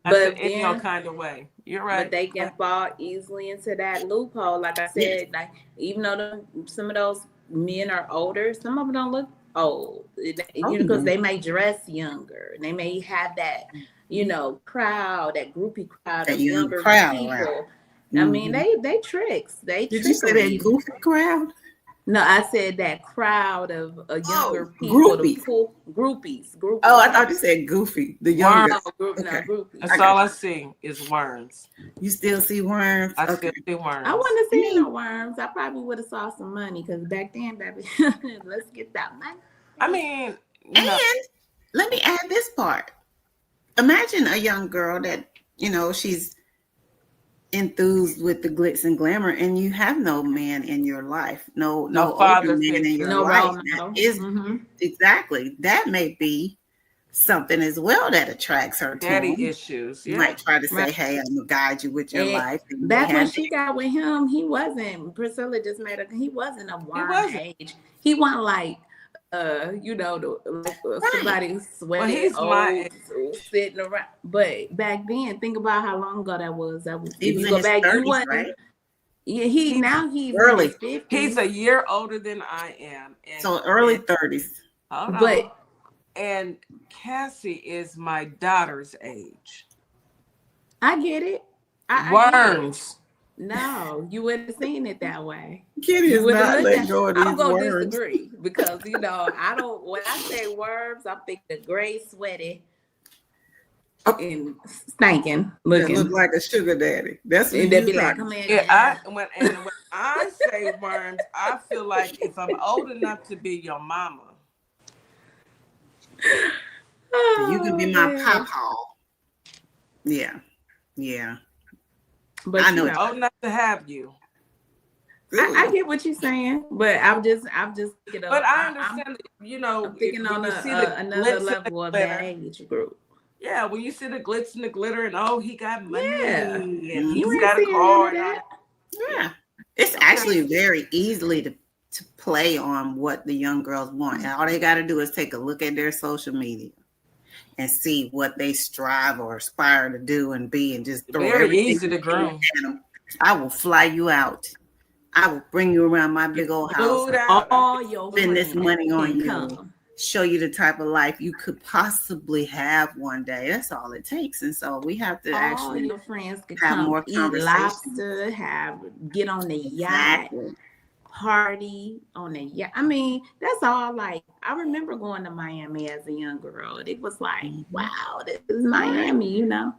[SPEAKER 3] but
[SPEAKER 2] in your kind of way. You're right.
[SPEAKER 3] But they can fall easily into that loophole. Like I said, like even though some of those men are older, some of them don't look old. Because they may dress younger. They may have that, crowd, that groupie crowd of younger people. Around. I mean, they tricks. Did
[SPEAKER 7] you say that goofy crowd?
[SPEAKER 3] No, I said that crowd of younger people. Groupies.
[SPEAKER 7] Oh, I thought you said goofy. The younger.
[SPEAKER 3] Groupies.
[SPEAKER 2] That's all I see is worms.
[SPEAKER 7] You still see worms?
[SPEAKER 2] I still see worms.
[SPEAKER 3] I wouldn't have seen no worms. I probably would have saw some money because back then, baby, let's get that money.
[SPEAKER 2] I mean,
[SPEAKER 7] and let me add this part. Imagine a young girl that, she's enthused with the glitz and glamour, and you have no man in your life, no father man in your life. Exactly. That may be something as well that attracts her.
[SPEAKER 2] Daddy issues.
[SPEAKER 7] You might try to say, "Hey, I'm gonna guide you with your life."
[SPEAKER 3] That's when she got with him. He wasn't. Priscilla just made a. He wasn't a worm age. He wasn't like. Somebody sweating, old, sitting around. But back then, think about how long ago that was.
[SPEAKER 7] If you go back, 30s, right?
[SPEAKER 3] Yeah, he's
[SPEAKER 7] early.
[SPEAKER 3] In his 50s.
[SPEAKER 2] He's a year older than I am.
[SPEAKER 7] So early 30s.
[SPEAKER 2] And Cassie is my daughter's age.
[SPEAKER 3] I get it.
[SPEAKER 2] Worms.
[SPEAKER 3] No, you wouldn't have seen it that way.
[SPEAKER 7] Kitty is not letting go of these
[SPEAKER 3] I'm gonna
[SPEAKER 7] worms.
[SPEAKER 3] disagree because I don't. When I say worms, I think the gray, sweaty, and stinking looking.
[SPEAKER 7] It look like a sugar daddy. That's what
[SPEAKER 3] they'd be like. Come here.
[SPEAKER 2] Yeah, when I say worms, I feel like if I'm old enough to be your mama,
[SPEAKER 7] you can be my papa. Yeah.
[SPEAKER 2] But I know old enough to have you.
[SPEAKER 7] Really.
[SPEAKER 3] I get what you're saying, but I'm just thinking of.
[SPEAKER 2] But I understand that,
[SPEAKER 3] I'm thinking on another level of that age group.
[SPEAKER 2] Yeah, when you see the glitz and the glitter, and he got money,
[SPEAKER 3] Yeah.
[SPEAKER 2] and
[SPEAKER 3] You
[SPEAKER 2] he's
[SPEAKER 3] ain't
[SPEAKER 2] got a
[SPEAKER 3] seeing none of
[SPEAKER 2] car.
[SPEAKER 3] that.
[SPEAKER 7] Yeah. It's actually very easily to play on what the young girls want. And all they got to do is take a look at their social media and see what they strive or aspire to do and be, and just throw
[SPEAKER 2] very
[SPEAKER 7] everything
[SPEAKER 2] easy to groom.
[SPEAKER 7] at them. I will fly you out. I will bring you around my big old house.
[SPEAKER 3] All your
[SPEAKER 7] spend this money on you.
[SPEAKER 3] Come.
[SPEAKER 7] Show you the type of life you could possibly have one day. That's all it takes. And so we have to
[SPEAKER 3] all your friends could
[SPEAKER 7] have
[SPEAKER 3] come
[SPEAKER 7] more
[SPEAKER 3] eat
[SPEAKER 7] conversations.
[SPEAKER 3] lobster, get on the yacht, party on the yacht. I mean, that's all. Like, I remember going to Miami as a young girl. It was like, wow, this is Miami, you know.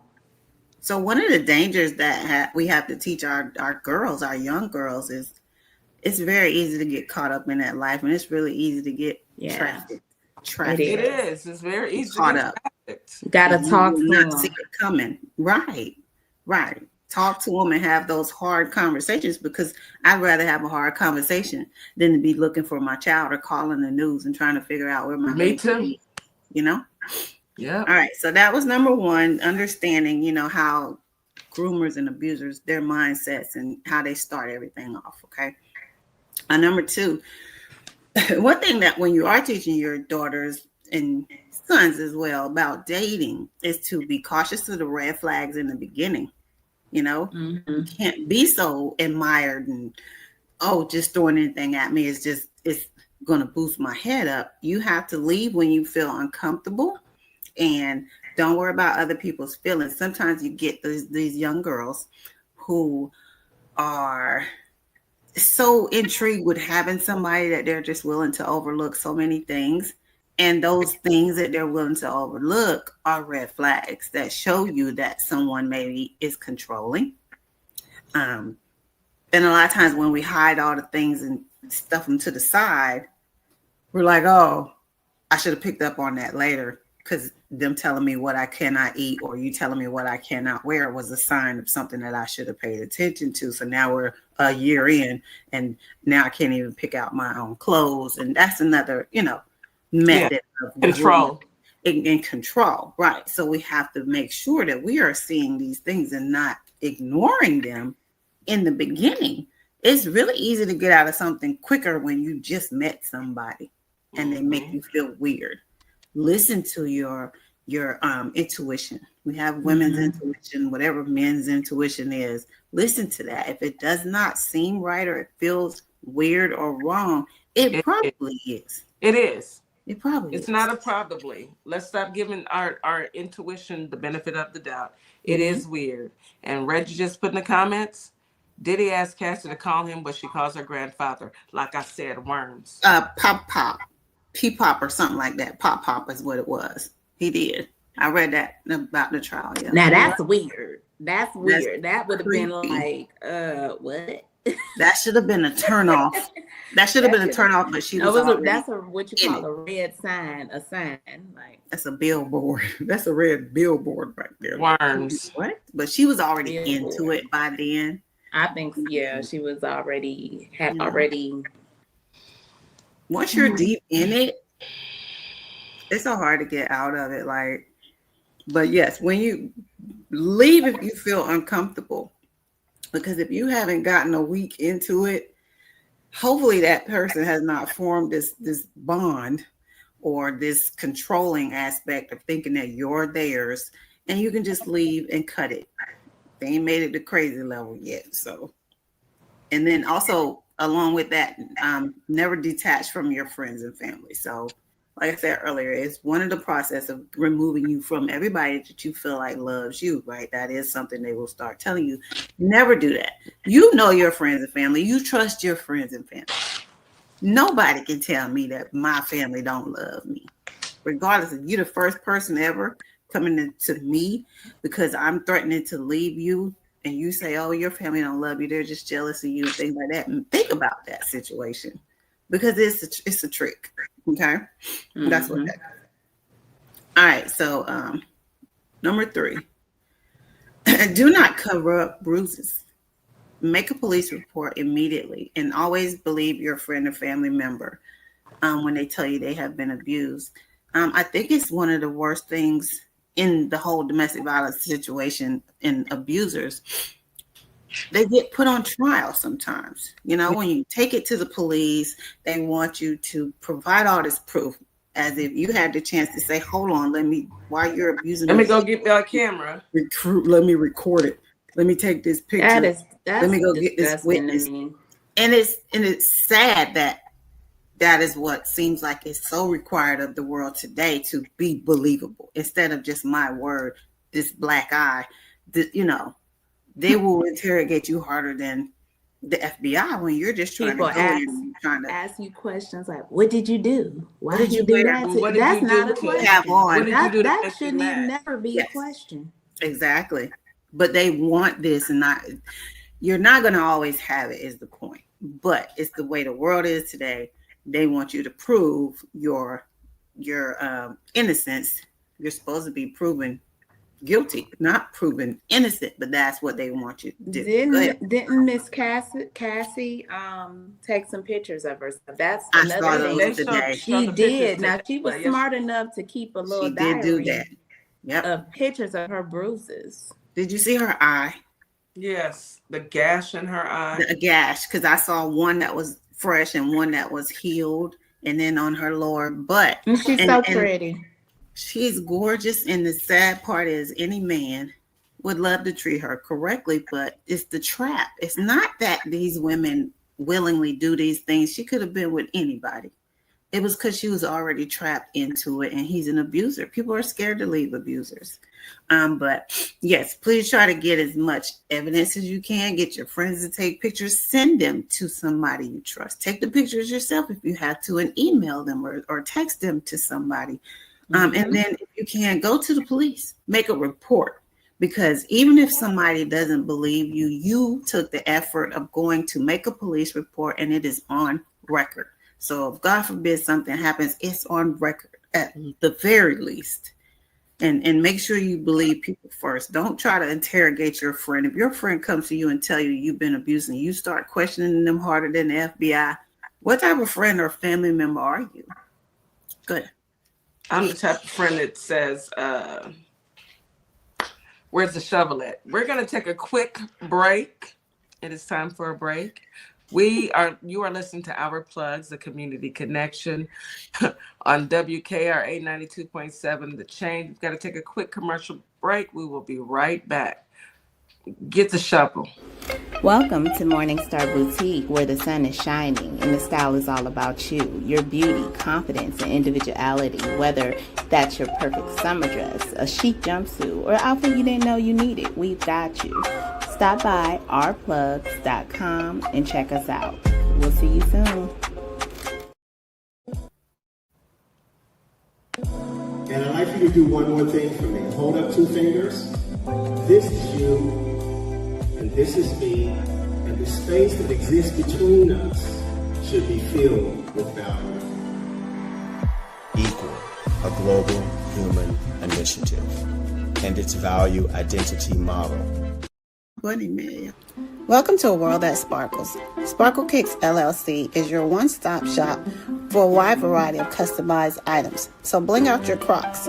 [SPEAKER 7] So one of the dangers that we have to teach our girls, our young girls, is it's very easy to get caught up in that life, and it's really easy to get trafficked.
[SPEAKER 2] It is. It's very easy
[SPEAKER 7] caught
[SPEAKER 2] to get
[SPEAKER 7] up.
[SPEAKER 3] You gotta talk to them.
[SPEAKER 7] See it coming. Right. Talk to them and have those hard conversations, because I'd rather have a hard conversation than to be looking for my child or calling the news and trying to figure out where my
[SPEAKER 2] Me too.
[SPEAKER 7] is, you know?
[SPEAKER 2] Yeah.
[SPEAKER 7] All right. So that was number one, understanding, how groomers and abusers, their mindsets and how they start everything off. Okay. Number two, one thing that when you are teaching your daughters and sons as well about dating is to be cautious of the red flags in the beginning. You can't be so admired and just throwing anything at me it's going to boost my head up. You have to leave when you feel uncomfortable, and don't worry about other people's feelings. Sometimes you get these young girls who are so intrigued with having somebody that they're just willing to overlook so many things. And those things that they're willing to overlook are red flags that show you that someone maybe is controlling. And a lot of times when we hide all the things and stuff them to the side, we're like, oh, I should have picked up on that later, because them telling me what I cannot eat or you telling me what I cannot wear was a sign of something that I should have paid attention to. So now we're a year in, and now I can't even pick out my own clothes. And that's another, method of
[SPEAKER 2] control.
[SPEAKER 7] And control. Right. So we have to make sure that we are seeing these things and not ignoring them in the beginning. It's really easy to get out of something quicker when you just met somebody and they make you feel weird. Listen to your intuition. We have women's intuition, whatever men's intuition is. Listen to that. If it does not seem right or it feels weird or wrong, it probably is.
[SPEAKER 2] It is.
[SPEAKER 7] It probably
[SPEAKER 2] it's
[SPEAKER 7] is.
[SPEAKER 2] Not a probably. Let's stop giving our intuition the benefit of the doubt. It is weird. And Reggie just put in the comments, Diddy asked Cassie to call him, but she calls her grandfather. Like I said, worms.
[SPEAKER 7] Pop. P-pop or something like that. Pop is what it was. He did. I read that about the trial. Yeah.
[SPEAKER 3] Now that's weird. That's weird. That would have been like, what?
[SPEAKER 7] That should have been a turnoff. That should have been a turnoff, but she was
[SPEAKER 3] that's what you call a red sign, a sign. Like,
[SPEAKER 7] that's a billboard. That's a red billboard right there.
[SPEAKER 2] Worms.
[SPEAKER 7] What? But she was already into it by then.
[SPEAKER 3] I think, she was already
[SPEAKER 7] once you're deep in it, it's so hard to get out of it. Like, but yes, when you leave, if you feel uncomfortable, because if you haven't gotten a week into it, hopefully that person has not formed this bond or this controlling aspect of thinking that you're theirs, and you can just leave and cut it. They ain't made it to crazy level yet. So, and then also along with that, never detach from your friends and family. So like I said earlier, it's one of the process of removing you from everybody that you feel like loves you, right? That is something they will start telling you. Never do that. You know your friends and family. You trust your friends and family. Nobody can tell me that my family don't love me. Regardless if you're the first person ever coming to me because I'm threatening to leave you, and you say, oh, your family don't love you, they're just jealous of you and things like that. And think about that situation, because it's a trick. Okay. That's what that is. All right. So number 3, do not cover up bruises. make a police report immediately, and always believe your friend or family member when they tell you they have been abused. I think it's one of the worst things in the whole domestic violence situation, in abusers. They get put on trial sometimes. You know, when you take it to the police, they want you to provide all this proof, as if you had the chance to say, hold on, while you're abusing
[SPEAKER 2] let me go get my camera.
[SPEAKER 7] Let me record it. Let me take this picture. Let me go get this witness. And it's sad that is what seems like it's so required of the world today, to be believable, instead of just my word, this black eye. They will interrogate you harder than the FBI when you're just trying to
[SPEAKER 3] ask you questions like, what did you do? Why did you do that?
[SPEAKER 2] That's not a question.
[SPEAKER 3] That shouldn't even never be a question.
[SPEAKER 7] Exactly. But they want this, and you're not going to always have it, is the point. But it's the way the world is today. They want you to prove your innocence. You're supposed to be proven guilty, not proven innocent, but that's what they want you to do.
[SPEAKER 3] Didn't Miss Cassie take some pictures of herself? That's another thing.
[SPEAKER 7] Today.
[SPEAKER 3] She did. Now she was smart enough to keep a little diary of pictures of her bruises.
[SPEAKER 7] Did you see her eye?
[SPEAKER 2] Yes, the gash in her eye.
[SPEAKER 7] The gash, because I saw one that was fresh and one that was healed, and then on her lower butt.
[SPEAKER 3] And she's so pretty.
[SPEAKER 7] She's gorgeous, and the sad part is any man would love to treat her correctly, but it's the trap. It's not that these women willingly do these things. She could have been with anybody. It was because she was already trapped into it, and he's an abuser. People are scared to leave abusers. But yes, please try to get as much evidence as you can. Get your friends to take pictures. Send them to somebody you trust. Take the pictures yourself if you have to, and email them or text them to somebody. And then if you can, go to the police, make a report, because even if somebody doesn't believe you, you took the effort of going to make a police report, and it is on record. So if God forbid something happens, it's on record at the very least. And make sure you believe people first. Don't try to interrogate your friend. If your friend comes to you and tell you you've been abused, and you start questioning them harder than the FBI, what type of friend or family member are you? Good.
[SPEAKER 2] I'm the type of friend that says, where's the shovel at? We're going to take a quick break. It is time for a break. You are listening to Our Plugs, the community connection on WKRA 92.7, The Change. We've got to take a quick commercial break. We will be right back. Get the shovel.
[SPEAKER 3] Welcome to Morningstar Boutique, where the sun is shining and the style is all about you, your beauty, confidence, and individuality. Whether that's your perfect summer dress, a chic jumpsuit, or outfit you didn't know you needed, we've got you. Stop by ourplugs.com and check us out. We'll see you soon.
[SPEAKER 8] And I'd like for you to do one more thing for me. Hold up two fingers. This is you, and this is me, and the space that exists between us should be filled with value.
[SPEAKER 9] Equal, a global human initiative, and its value identity model.
[SPEAKER 7] Welcome to a world that sparkles. Sparkle Cakes LLC is your one-stop shop for a wide variety of customized items. So bling out your Crocs,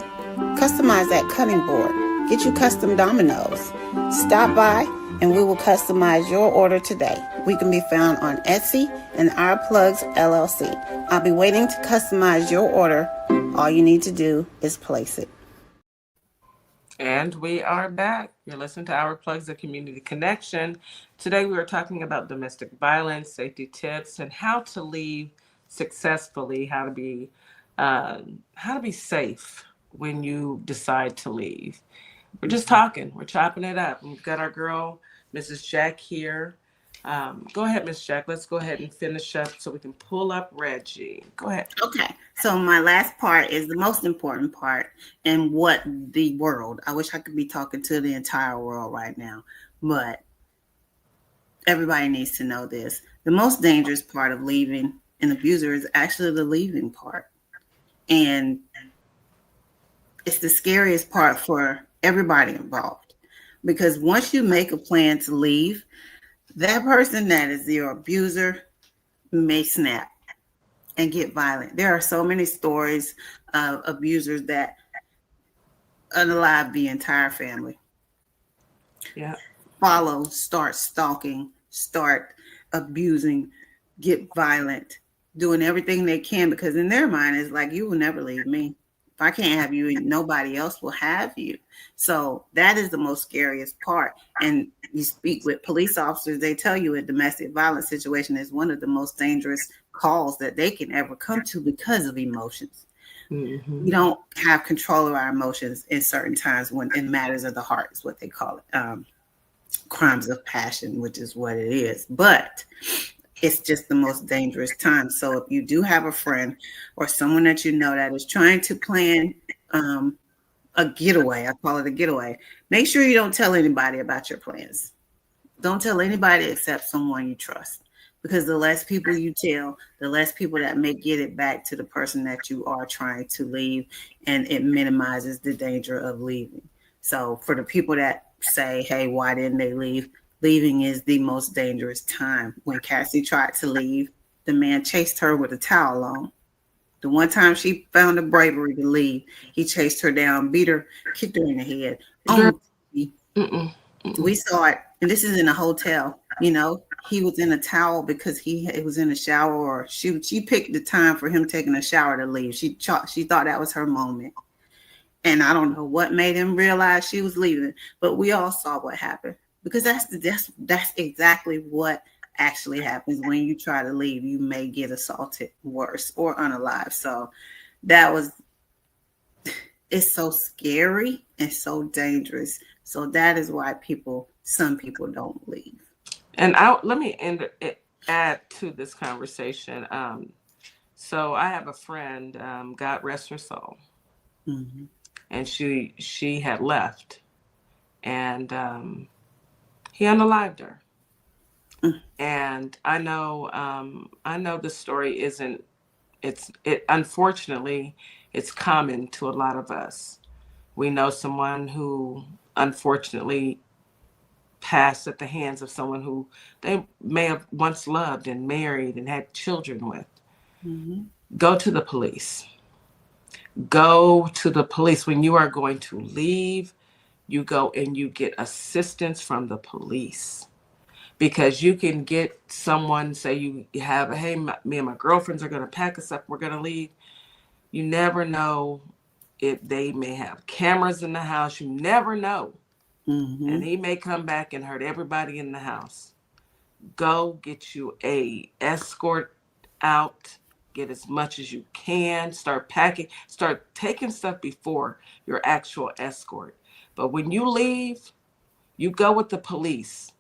[SPEAKER 7] customize that cutting board, get you custom dominoes. Stop by and we will customize your order today. We can be found on Etsy and Our Plugs LLC. I'll be waiting to customize your order. All you need to do is place it.
[SPEAKER 2] And we are back. You're listening to Our Plugs, the community connection. Today we are talking about domestic violence, safety tips, and how to leave successfully, how to be safe when you decide to leave. We're just talking. We're chopping it up. We've got our girl, Mrs. Jack, here. Go ahead, Miss Jack. Let's go ahead and finish up so we can pull up Reggie. Go ahead.
[SPEAKER 7] Okay. So my last part is the most important part, and what the world, I wish I could be talking to the entire world right now, but everybody needs to know this. The most dangerous part of leaving an abuser is actually the leaving part. And it's the scariest part for everybody involved, because once you make a plan to leave, that person that is your abuser may snap and get violent. There are so many stories of abusers that unalive the entire family.
[SPEAKER 2] Yeah.
[SPEAKER 7] Follow, start stalking, start abusing, get violent, doing everything they can, because in their mind it's like, you will never leave me. If I can't have you, nobody else will have you. So that is the most scariest part. And you speak with police officers, they tell you a domestic violence situation is one of the most dangerous calls that they can ever come to because of emotions.
[SPEAKER 2] Mm-hmm.
[SPEAKER 7] We don't have control of our emotions in certain times when in matters of the heart is what they call it. Crimes of passion, which is what it is. But it's just the most dangerous time. So if you do have a friend or someone that you know that is trying to plan a getaway, I call it a getaway, make sure you don't tell anybody about your plans. Don't tell anybody except someone you trust. Because the less people you tell, the less people that may get it back to the person that you are trying to leave, and it minimizes the danger of leaving. So for the people that say, hey, why didn't they leave? Leaving is the most dangerous time. When Cassie tried to leave, the man chased her with a towel on. The one time she found the bravery to leave, he chased her down, beat her, kicked her in the head. On TV. We saw it, and this is in a hotel. You know, he was in a towel because he was in a shower, or she picked the time for him taking a shower to leave. She thought that was her moment. And I don't know what made him realize she was leaving, but we all saw what happened, because that's exactly what actually happens when you try to leave. You may get assaulted, worse, or unalive. So it's so scary and so dangerous. So that is why some people don't leave.
[SPEAKER 2] And let me add to this conversation. So I have a friend, God rest her soul,
[SPEAKER 7] Mm-hmm.
[SPEAKER 2] and she had left, and he unalived her. And I know the story isn't. It unfortunately, it's common to a lot of us. We know someone who unfortunately passed at the hands of someone who they may have once loved and married and had children with.
[SPEAKER 7] Mm-hmm.
[SPEAKER 2] Go to the police. Go to the police. When you are going to leave, you go and you get assistance from the police. Because you can get someone, say you have, hey, me and my girlfriends are going to pack us up, we're going to leave. You never know if they may have cameras in the house. You never know.
[SPEAKER 7] Mm-hmm.
[SPEAKER 2] And he may come back and hurt everybody in the house. Go get you a escort out. Get as much as you can. Start packing. Start taking stuff before your actual escort. But when you leave, you go with the police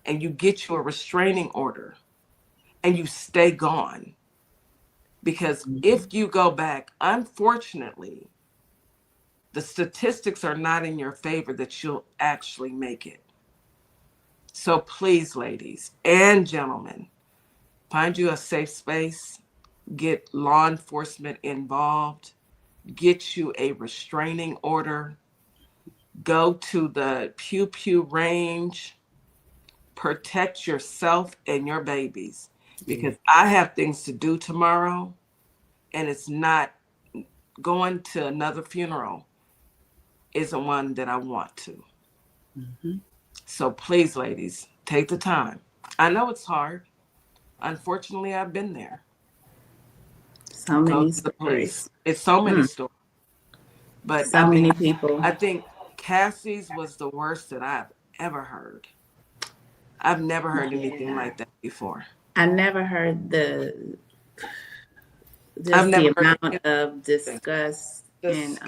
[SPEAKER 2] and you get you a restraining order and you stay gone. Because if you go back, unfortunately, the statistics are not in your favor that you'll actually make it. So please, ladies and gentlemen, find you a safe space, get law enforcement involved, get you a restraining order, go to the pew pew range, protect yourself and your babies. Because I have things to do tomorrow, and it's not going to another funeral isn't one that I want to.
[SPEAKER 7] Mm-hmm.
[SPEAKER 2] So please, ladies, take the time. I know it's hard. Unfortunately, I've been there.
[SPEAKER 3] So many stories.
[SPEAKER 2] It's so many stories. But
[SPEAKER 3] so many people.
[SPEAKER 2] I think Cassie's was the worst that I've ever heard. I've never heard anything like that before.
[SPEAKER 3] I never heard the amount of disgust and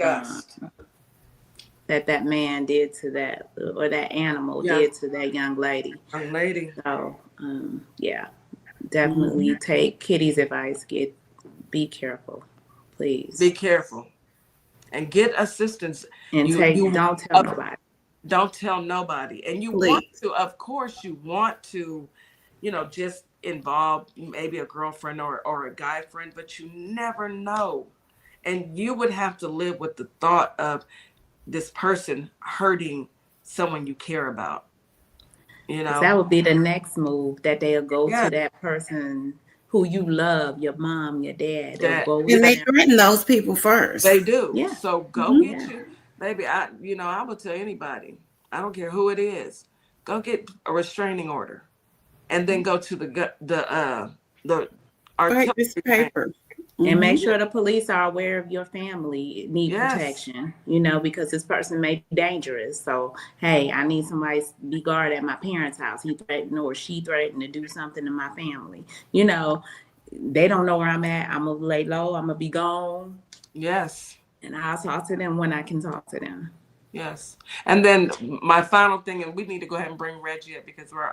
[SPEAKER 3] that man did to that, or that animal did to that young lady.
[SPEAKER 2] Young lady.
[SPEAKER 3] So definitely take Kitty's advice. Be careful, please.
[SPEAKER 2] Be careful, and get assistance.
[SPEAKER 3] And don't tell nobody.
[SPEAKER 2] Don't tell nobody. And you want to, of course, just involve maybe a girlfriend or a guy friend, but you never know. And you would have to live with the thought of this person hurting someone you care about. You
[SPEAKER 3] Because that
[SPEAKER 2] know?
[SPEAKER 3] would be the next move, that they'll go
[SPEAKER 2] Yeah.
[SPEAKER 3] to that person who you love, your mom, your dad. They'll go with
[SPEAKER 7] And they
[SPEAKER 3] them.
[SPEAKER 7] threaten those people first.
[SPEAKER 2] They do.
[SPEAKER 3] Yeah.
[SPEAKER 2] So go
[SPEAKER 7] Mhm.
[SPEAKER 2] get you, baby. I would tell anybody. I don't care who it is. Go get a restraining order, and then go to the
[SPEAKER 7] Right, this
[SPEAKER 2] artillery.
[SPEAKER 7] paper.
[SPEAKER 3] And make
[SPEAKER 7] Mhm.
[SPEAKER 3] sure the police are aware of your family need
[SPEAKER 2] Yes.
[SPEAKER 3] protection, because this person may be dangerous. So, hey, I need somebody to be guard at my parents' house. He threatened or she threatened to do something to my family. They don't know where I'm at. I'm going to lay low. I'm going to be gone.
[SPEAKER 2] Yes.
[SPEAKER 3] And I'll talk to them when I can talk to them.
[SPEAKER 2] Yes. And then my final thing, and we need to go ahead and bring Reggie up because we're,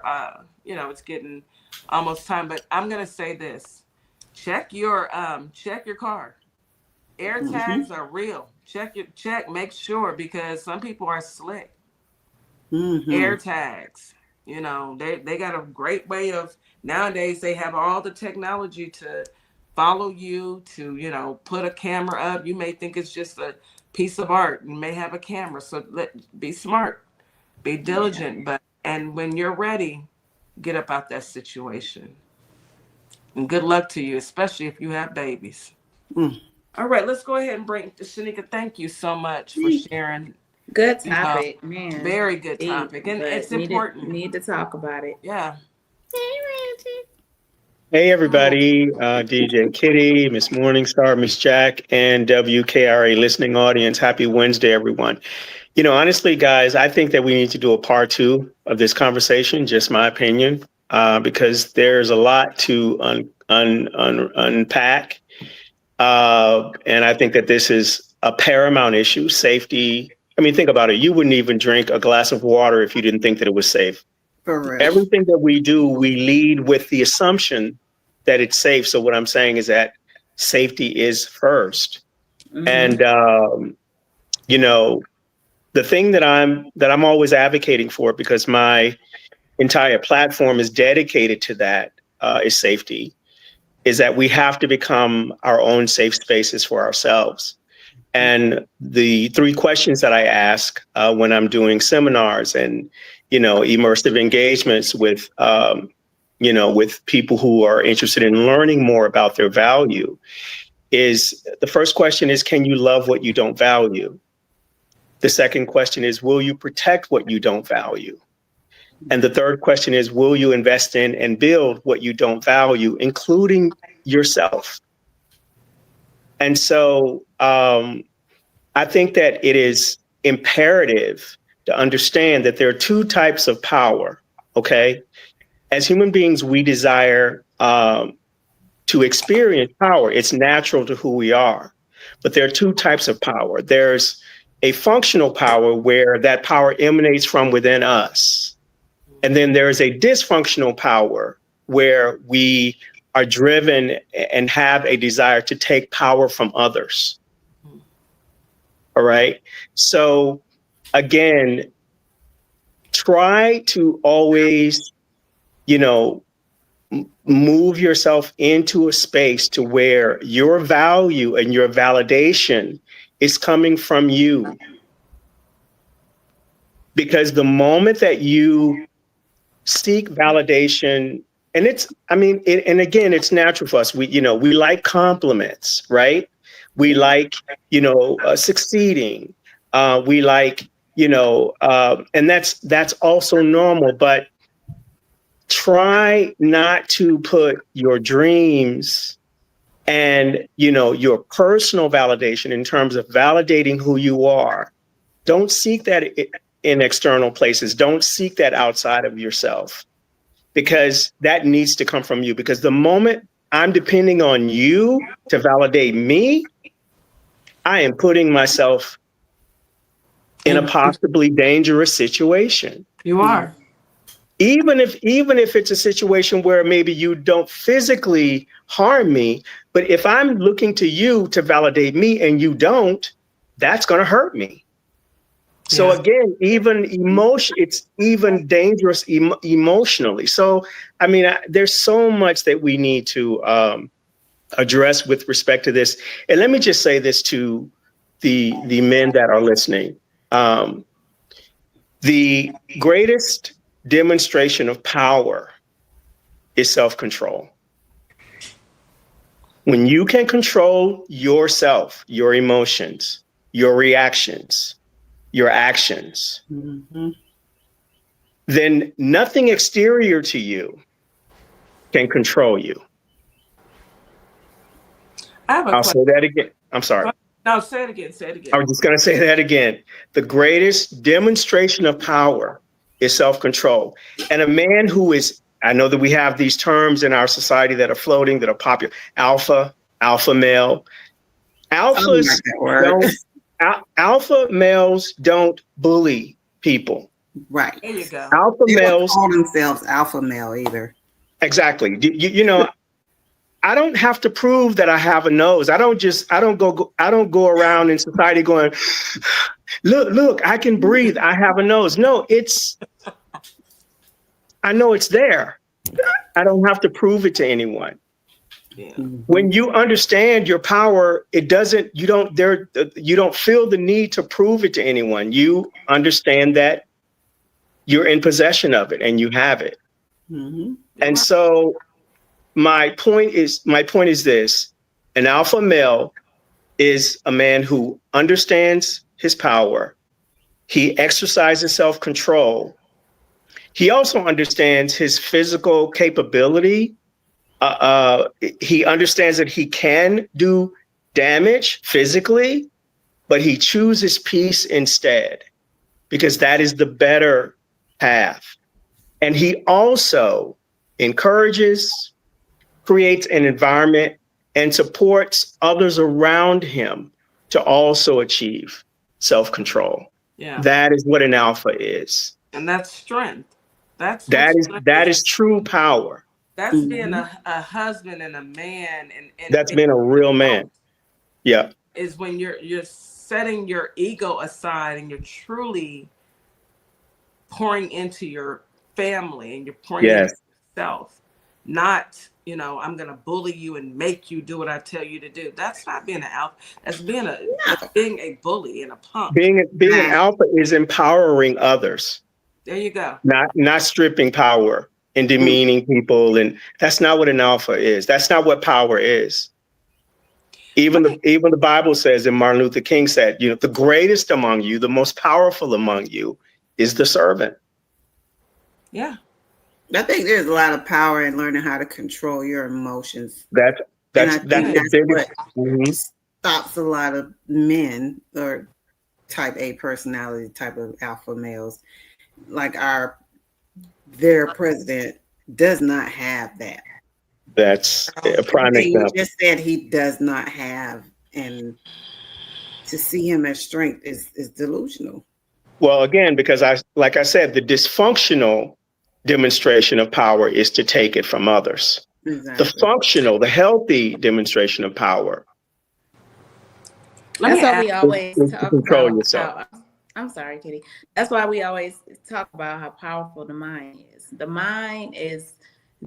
[SPEAKER 2] it's getting almost time. But I'm gonna say this: check your car. Air tags are real. Make sure, because some people are slick. Air tags, they got a great way of, nowadays they have all the technology to follow you, to put a camera up. You may think it's just a piece of art. You may have a camera, so be smart, be diligent, and when you're ready, get up out that situation. And good luck to you, especially if you have babies. All right, let's go ahead and bring Shanika. Thank you so much for sharing.
[SPEAKER 3] Good topic, man.
[SPEAKER 2] Very good topic, and it's important.
[SPEAKER 3] Need to talk about it.
[SPEAKER 2] Yeah.
[SPEAKER 10] Hey, everybody. DJ Kitty, Miss Morningstar, Miss Jack, and WKRA listening audience. Happy Wednesday, everyone. Honestly, guys, I think that we need to do a part 2 of this conversation, just my opinion, because there's a lot to unpack. And I think that this is a paramount issue, safety. I mean, think about it. You wouldn't even drink a glass of water if you didn't think that it was safe.
[SPEAKER 7] Correct.
[SPEAKER 10] Everything that we do, we lead with the assumption that it's safe. So what I'm saying is that safety is first. And, the thing that I'm always advocating for, because my entire platform is dedicated to that, is safety, is that we have to become our own safe spaces for ourselves. And the 3 questions that I ask when I'm doing seminars and, immersive engagements with, with people who are interested in learning more about their value, is the first question is, can you love what you don't value? The second question is, will you protect what you don't value? And the third question is, will you invest in and build what you don't value, including yourself? And so I think that it is imperative to understand that there are 2 types of power, okay? As human beings, we desire to experience power. It's natural to who we are. But there are 2 types of power. There's a functional power where that power emanates from within us. And then there is a dysfunctional power where we are driven and have a desire to take power from others. All right. So again, try to always, move yourself into a space to where your value and your validation is coming from you. Because the moment that you seek validation, and it's natural for us. We like compliments, right? We like, succeeding. We like, and that's also normal, but try not to put your dreams and, your personal validation in terms of validating who you are. Don't seek that in external places. Don't seek that outside of yourself, because that needs to come from you. Because the moment I'm depending on you to validate me, I am putting myself in a possibly dangerous situation.
[SPEAKER 2] You are.
[SPEAKER 10] Even if it's a situation where maybe you don't physically harm me, but if I'm looking to you to validate me and you don't, that's going to hurt me. So again, it's even dangerous emotionally. So, there's so much that we need to address with respect to this. And let me just say this to the men that are listening. The greatest demonstration of power is self-control. When you can control yourself, your emotions, your reactions, your actions, then nothing exterior to you can control you. I'll say that again. I'm sorry.
[SPEAKER 2] No, say it again. Say it again.
[SPEAKER 10] I was just going to say that again. The greatest demonstration of power is self-control. And a man who is, I know that we have these terms in our society that are floating, that are popular, alpha male. Alpha males don't bully people.
[SPEAKER 7] Right.
[SPEAKER 2] There you go.
[SPEAKER 10] Alpha males
[SPEAKER 7] don't call themselves alpha male either.
[SPEAKER 10] Exactly. You know, I don't have to prove that I have a nose. I don't go around in society going, look, I can breathe. I have a nose. No, I know it's there. I don't have to prove it to anyone.
[SPEAKER 2] Yeah.
[SPEAKER 10] When you understand your power, you don't feel the need to prove it to anyone. You understand that you're in possession of it and you have it. And so my point is this: an alpha male is a man who understands his power. He exercises self-control. He also understands his physical capability. He understands that he can do damage physically, but he chooses peace instead, because that is the better path. And he also encourages, creates an environment, and supports others around him to also achieve self-control.
[SPEAKER 2] Yeah.
[SPEAKER 10] That is what an alpha is.
[SPEAKER 2] And that's strength.
[SPEAKER 10] That is true power.
[SPEAKER 2] That's being a husband and a man, and
[SPEAKER 10] that's being a real man. Yeah.
[SPEAKER 2] Is when you're setting your ego aside and you're truly pouring into your family and you're pouring into yourself. Not, I'm gonna bully you and make you do what I tell you to do. That's not being an alpha. That's being a bully and a punk.
[SPEAKER 10] Being an alpha is empowering others.
[SPEAKER 2] There you go.
[SPEAKER 10] Not stripping power and demeaning people, and that's not what an alpha is. That's not what power is. Even the Bible says, and Martin Luther King said, the greatest among you, the most powerful among you, is the servant.
[SPEAKER 2] Yeah.
[SPEAKER 7] I think there's a lot of power in learning how to control your emotions.
[SPEAKER 10] That's
[SPEAKER 7] what stops a lot of men or type A personality, type of alpha males, like their president does not have that.
[SPEAKER 10] That's a prime example.
[SPEAKER 7] You just said he does not have, and to see him as strength is delusional.
[SPEAKER 10] Well, again, because like I said, the dysfunctional demonstration of power is to take it from others.
[SPEAKER 7] Exactly.
[SPEAKER 10] The functional, the healthy demonstration of power.
[SPEAKER 3] That's why we always talk
[SPEAKER 10] control
[SPEAKER 3] about
[SPEAKER 10] yourself.
[SPEAKER 3] I'm sorry, Kitty. That's why we always talk about how powerful the mind is. The mind is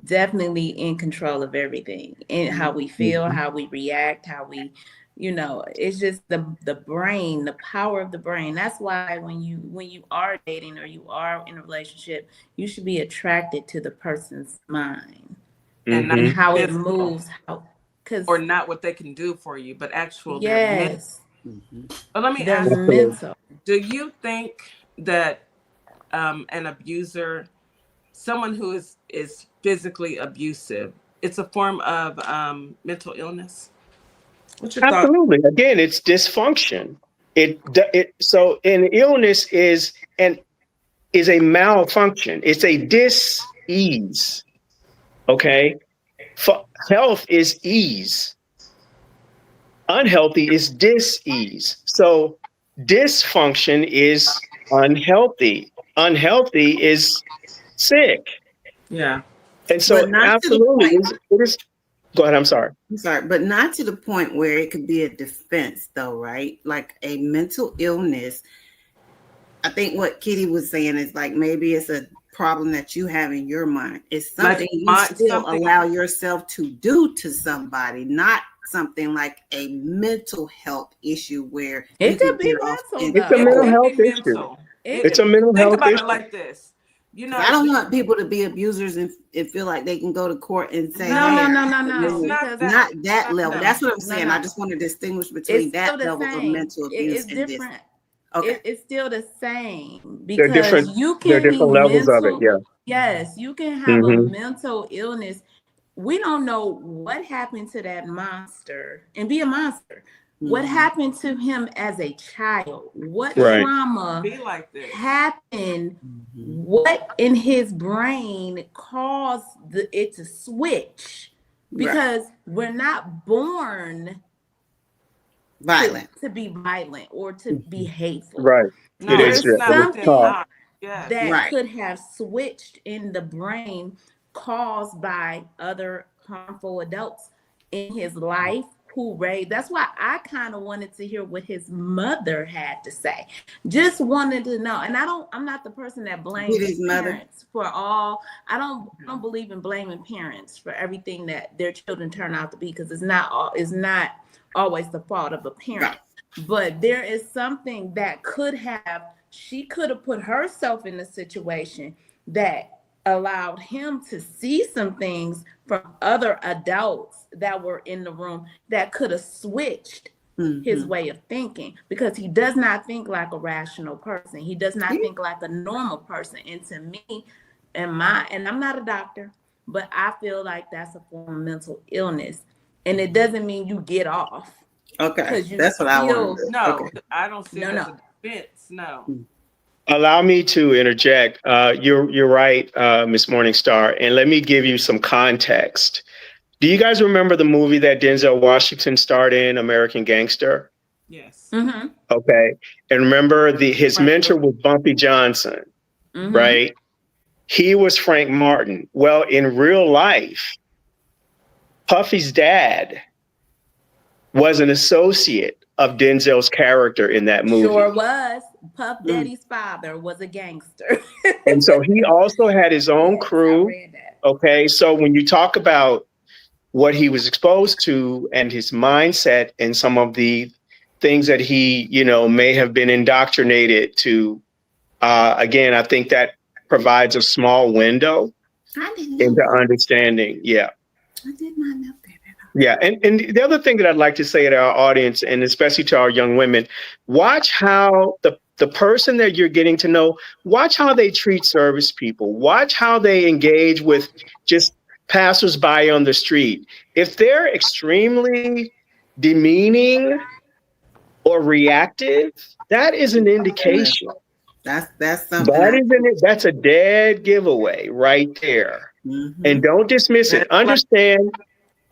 [SPEAKER 3] definitely in control of everything, and how we feel, how we react, how we, it's just the brain, the power of the brain. That's why when you are dating or you are in a relationship, you should be attracted to the person's mind and how it moves,
[SPEAKER 2] or not what they can do for you, but actual.
[SPEAKER 3] Yes.
[SPEAKER 2] But let me ask you, do you think that an abuser, someone who is physically abusive, it's a form of mental illness? What's your thought?
[SPEAKER 10] Absolutely. Again, it's dysfunction. So an illness is a malfunction. It's a dis-ease. Okay. Health is ease. Unhealthy is dis-ease. So dysfunction is unhealthy. Unhealthy is sick.
[SPEAKER 2] Yeah.
[SPEAKER 10] And so absolutely it is. Go ahead. I'm sorry,
[SPEAKER 7] but not to the point where it could be a defense, though, right? Like a mental illness. I think what Kitty was saying is like maybe it's a problem that you have in your mind. It's something you still allow yourself to do to somebody, not something like a mental health issue where
[SPEAKER 3] it could be mental.
[SPEAKER 10] It's a mental health issue. It's a mental health issue.
[SPEAKER 2] Think about it like this. you know,
[SPEAKER 7] I don't want people to be abusers and feel like they can go to court and say,
[SPEAKER 3] no.
[SPEAKER 7] It's not that level.
[SPEAKER 3] No,
[SPEAKER 7] that's what I'm saying.
[SPEAKER 3] No.
[SPEAKER 7] I just want to distinguish between that level of mental abuse
[SPEAKER 3] it's
[SPEAKER 7] and
[SPEAKER 3] different.
[SPEAKER 7] this. Okay.
[SPEAKER 3] It's still the same
[SPEAKER 10] They're
[SPEAKER 3] because
[SPEAKER 10] different.
[SPEAKER 3] you
[SPEAKER 10] There
[SPEAKER 3] can
[SPEAKER 10] are different
[SPEAKER 3] be
[SPEAKER 10] levels of it.
[SPEAKER 3] mental.
[SPEAKER 10] Yeah.
[SPEAKER 3] Yes, you can have a mental illness. We don't know what happened to that monster and be a monster. What happened to him as a child? What trauma happened? What in his brain caused it to switch? Because we're not born
[SPEAKER 7] violent
[SPEAKER 3] to be violent or to be hateful.
[SPEAKER 10] Right.
[SPEAKER 2] No,
[SPEAKER 10] it is.
[SPEAKER 3] There's something
[SPEAKER 2] Yes.
[SPEAKER 3] that could have switched in the brain caused by other harmful adults in his life who raised. That's why I kind of wanted to hear what his mother had to say. Just wanted to know. And I'm not the person that blames his parents for all. I don't believe in blaming parents for everything that their children turn out to be, because it's not always the fault of a parent. But there is something that she could have put herself in a situation that allowed him to see some things from other adults that were in the room that could have switched his way of thinking, because he does not think like a rational person. He does not think like a normal person. And to me, and I'm not a doctor, but I feel like that's a form of mental illness. And it doesn't mean you get off.
[SPEAKER 7] Okay, that's what I want.
[SPEAKER 2] No, I don't see it as a defense. No.
[SPEAKER 10] Allow me to interject. You're right, Miss Morningstar, and let me give you some context. Do you guys remember the movie that Denzel Washington starred in, American Gangster?
[SPEAKER 2] Yes.
[SPEAKER 10] Okay, and remember his mentor was Bumpy Johnson, right? He was Frank Martin. Well, in real life, Puffy's dad was an associate of Denzel's character in that movie.
[SPEAKER 3] Sure was. Puff Daddy's father was a gangster.
[SPEAKER 10] And so he also had his own crew. Okay, so when you talk about what he was exposed to and his mindset and some of the things that he, may have been indoctrinated to, again, I think that provides a small window into understanding. Yeah.
[SPEAKER 7] I did not know that.
[SPEAKER 10] Yeah. And the other thing that I'd like to say to our audience, and especially to our young women, watch how the person that you're getting to know, watch how they treat service people. Watch how they engage with just passersby on the street. If they're extremely demeaning or reactive, that is an indication.
[SPEAKER 7] That's something.
[SPEAKER 10] That's a dead giveaway right there. And don't dismiss it. Understand.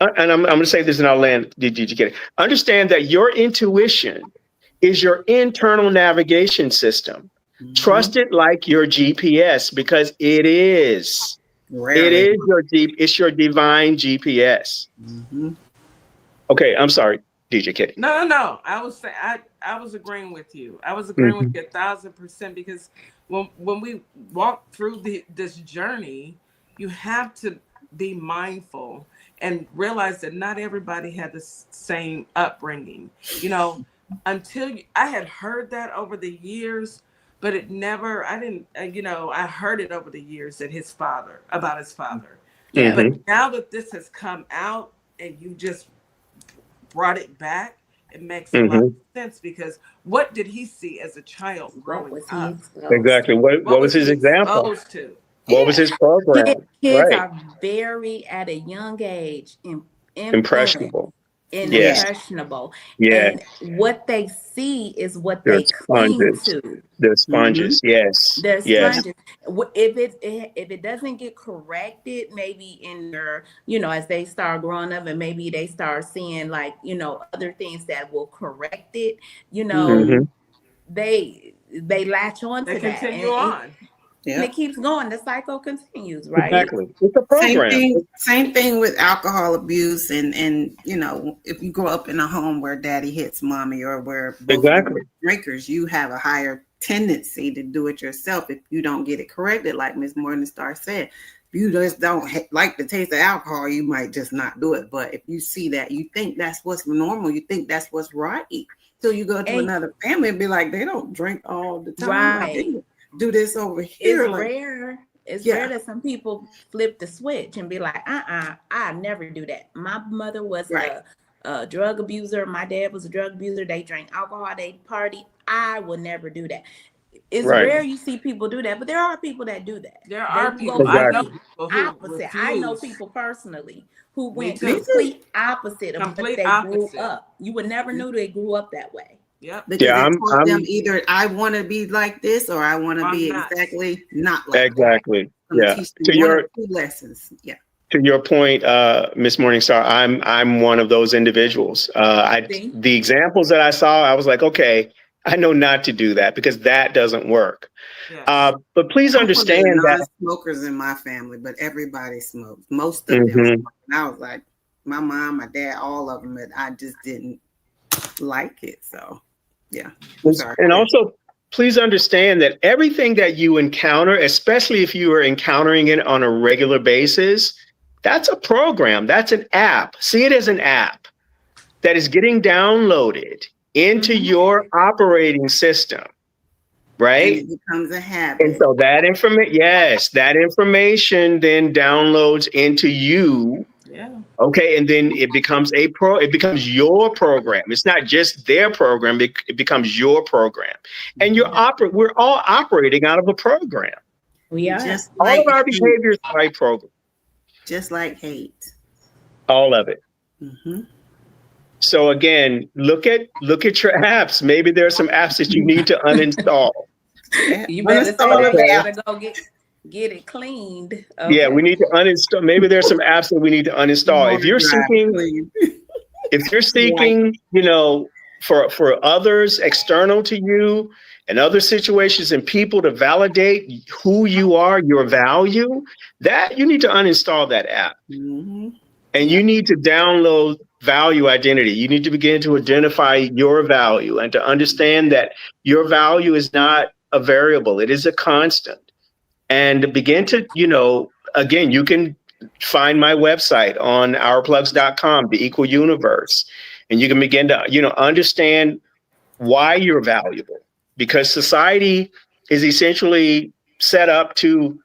[SPEAKER 10] And I'm going to say this and I'll land. Did you get it? Understand that your intuition is your internal navigation system. Trust it like your GPS, because it is. It is it's your divine GPS. Okay, I'm sorry, DJ Kitty.
[SPEAKER 2] No. I was agreeing with you. I was agreeing with you 1,000%, because when we walk through this journey, you have to be mindful and realize that not everybody had the same upbringing. I had heard that over the years, but I heard it over the years about his father. Yeah. But now that this has come out and you just brought it back, it makes a lot of sense, because what did he see as a child growing up?
[SPEAKER 10] Exactly. What was his example? What was his program?
[SPEAKER 3] Kids are very, at a young age,
[SPEAKER 10] impressionable.
[SPEAKER 3] Impressionable.
[SPEAKER 10] Yeah.
[SPEAKER 3] And what they see is what they cling to.
[SPEAKER 10] They're sponges. Yes.
[SPEAKER 3] They're sponges. If it doesn't get corrected, maybe in their, as they start growing up, and maybe they start seeing other things that will correct it, they latch on to that.
[SPEAKER 2] They continue on.
[SPEAKER 3] And it keeps going. The cycle continues, right?
[SPEAKER 10] Exactly. It's a program.
[SPEAKER 7] Same thing with alcohol abuse, and if you grow up in a home where daddy hits mommy, or where both drinkers, you have a higher tendency to do it yourself if you don't get it corrected. Like Ms. Morningstar said, if you just don't like the taste of alcohol, you might just not do it. But if you see that, you think that's what's normal, you think that's what's right. So you go to another family and be like, they don't drink all the time.
[SPEAKER 3] Right.
[SPEAKER 7] Do this over here.
[SPEAKER 3] It's rare. It's rare that some people flip the switch and be like, I never do that. My mother was a drug abuser. My dad was a drug abuser. They drank alcohol. They party. I will never do that. It's rare you see people do that, but there are people that do that.
[SPEAKER 2] There are people.
[SPEAKER 3] Go
[SPEAKER 2] I know people who
[SPEAKER 3] opposite.
[SPEAKER 2] refuse.
[SPEAKER 3] I know people personally who went
[SPEAKER 2] too.
[SPEAKER 3] complete opposite of
[SPEAKER 2] Complete
[SPEAKER 3] what they
[SPEAKER 2] opposite.
[SPEAKER 3] grew up. You would never know they grew up that way.
[SPEAKER 2] Yep.
[SPEAKER 7] Because they taught them either I want to be like this or I want to be exactly not like
[SPEAKER 10] exactly.
[SPEAKER 7] that.
[SPEAKER 10] Yeah.
[SPEAKER 7] To your 2 lessons. Yeah.
[SPEAKER 10] To your point, Miss Morningstar, I'm one of those individuals. The examples that I saw, I was like, okay, I know not to do that because that doesn't work. Yes. But please understand that
[SPEAKER 7] smokers in my family, but everybody smokes. Most of them smoke. And I was like, my mom, my dad, all of them, and I just didn't like it. So yeah.
[SPEAKER 10] And also, please understand that everything that you encounter, especially if you are encountering it on a regular basis, that's a program. That's an app. See it as an app that is getting downloaded into your operating system, right?
[SPEAKER 7] And it becomes a habit.
[SPEAKER 10] And so that information then downloads into you.
[SPEAKER 2] Yeah.
[SPEAKER 10] Okay, and then it becomes it becomes your program. It's not just their program, it becomes your program. And we're all operating out of a program.
[SPEAKER 3] We are.
[SPEAKER 7] Just
[SPEAKER 10] all of our behaviors are a program.
[SPEAKER 7] Just like hate.
[SPEAKER 10] All of it. So again, look at your apps. Maybe there are some apps that you need to uninstall.
[SPEAKER 3] You better say that. You gotta go get it cleaned. Okay.
[SPEAKER 10] Yeah, we need to uninstall. Maybe there's some apps that we need to uninstall. If you're seeking, for others external to you and other situations and people to validate who you are, your value, that you need to uninstall that app. And you need to download value identity. You need to begin to identify your value and to understand that your value is not a variable. It is a constant. And begin to, again, you can find my website on ourplugs.com, the Equal Universe. And you can begin to, understand why you're valuable. Because society is essentially set up to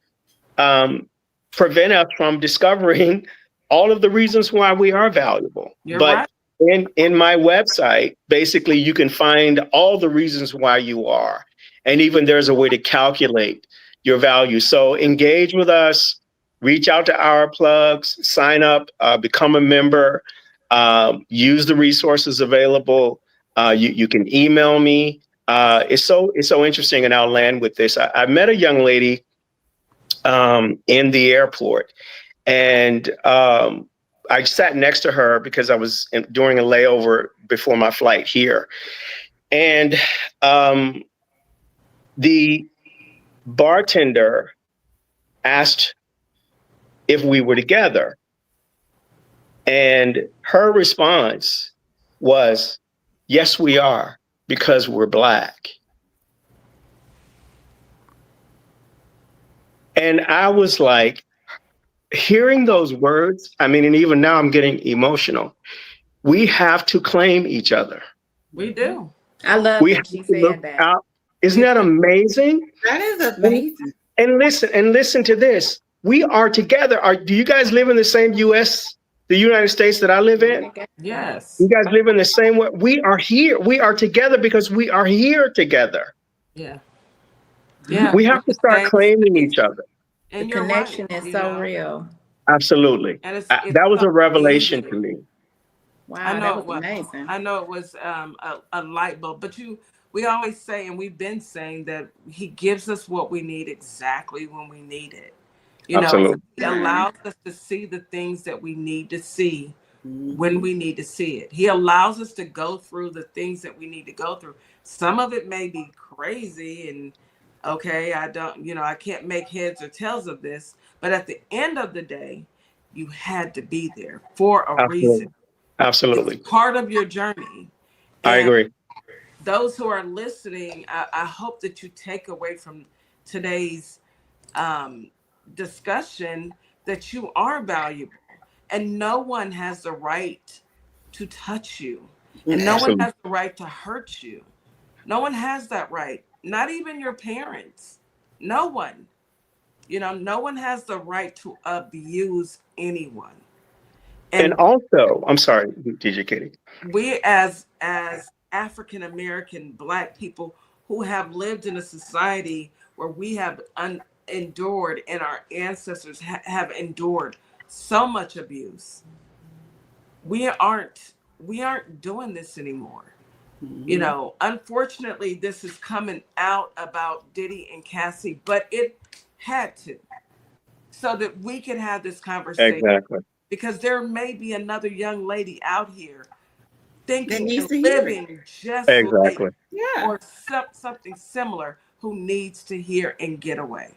[SPEAKER 10] prevent us from discovering all of the reasons why we are valuable. But in my website, basically, you can find all the reasons why you are. And even there's a way to calculate your value. So engage with us, reach out to Our Plugs, sign up, become a member, use the resources available. You can email me. It's so interesting, and I'll land with this. I met a young lady in the airport, and I sat next to her because I was doing a layover before my flight here. And the bartender asked if we were together. And her response was, yes, we are, because we're Black. And I was like, hearing those words, and even now I'm getting emotional. We have to claim each other.
[SPEAKER 2] We do.
[SPEAKER 3] I love that she said that.
[SPEAKER 10] Isn't that amazing?
[SPEAKER 7] That is amazing.
[SPEAKER 10] And listen to this. We are together. Do you guys live in the same the United States that I live in?
[SPEAKER 2] Yes.
[SPEAKER 10] You guys live in the same way. We are here. We are together because we are here together.
[SPEAKER 2] Yeah.
[SPEAKER 10] Yeah. We have to start claiming each other.
[SPEAKER 3] And the connection is so real.
[SPEAKER 10] Absolutely. And it's that was a revelation to me.
[SPEAKER 3] Wow, that was amazing.
[SPEAKER 2] I know it was a light bulb, but we always say, and we've been saying, that he gives us what we need exactly when we need it. He allows us to see the things that we need to see when we need to see it. He allows us to go through the things that we need to go through. Some of it may be crazy and I can't make heads or tails of this, but at the end of the day, you had to be there for a reason.
[SPEAKER 10] Absolutely.
[SPEAKER 2] It's part of your journey.
[SPEAKER 10] I agree.
[SPEAKER 2] Those who are listening, I hope that you take away from today's discussion that you are valuable and no one has the right to touch you and no one has the right to hurt you. No one has that right. Not even your parents. No one. You know, no one has the right to abuse anyone.
[SPEAKER 10] And also, I'm sorry, DJ Kitty.
[SPEAKER 2] We as African American Black people who have lived in a society where we have endured and our ancestors have endured so much abuse. We aren't doing this anymore. Mm-hmm. You know, unfortunately, this is coming out about Diddy and Cassie, but it had to, so that we can have this conversation.
[SPEAKER 10] Exactly.
[SPEAKER 2] Because there may be another young lady out here thinking and living just
[SPEAKER 10] exactly.
[SPEAKER 2] like, or something similar, who needs to hear and get away.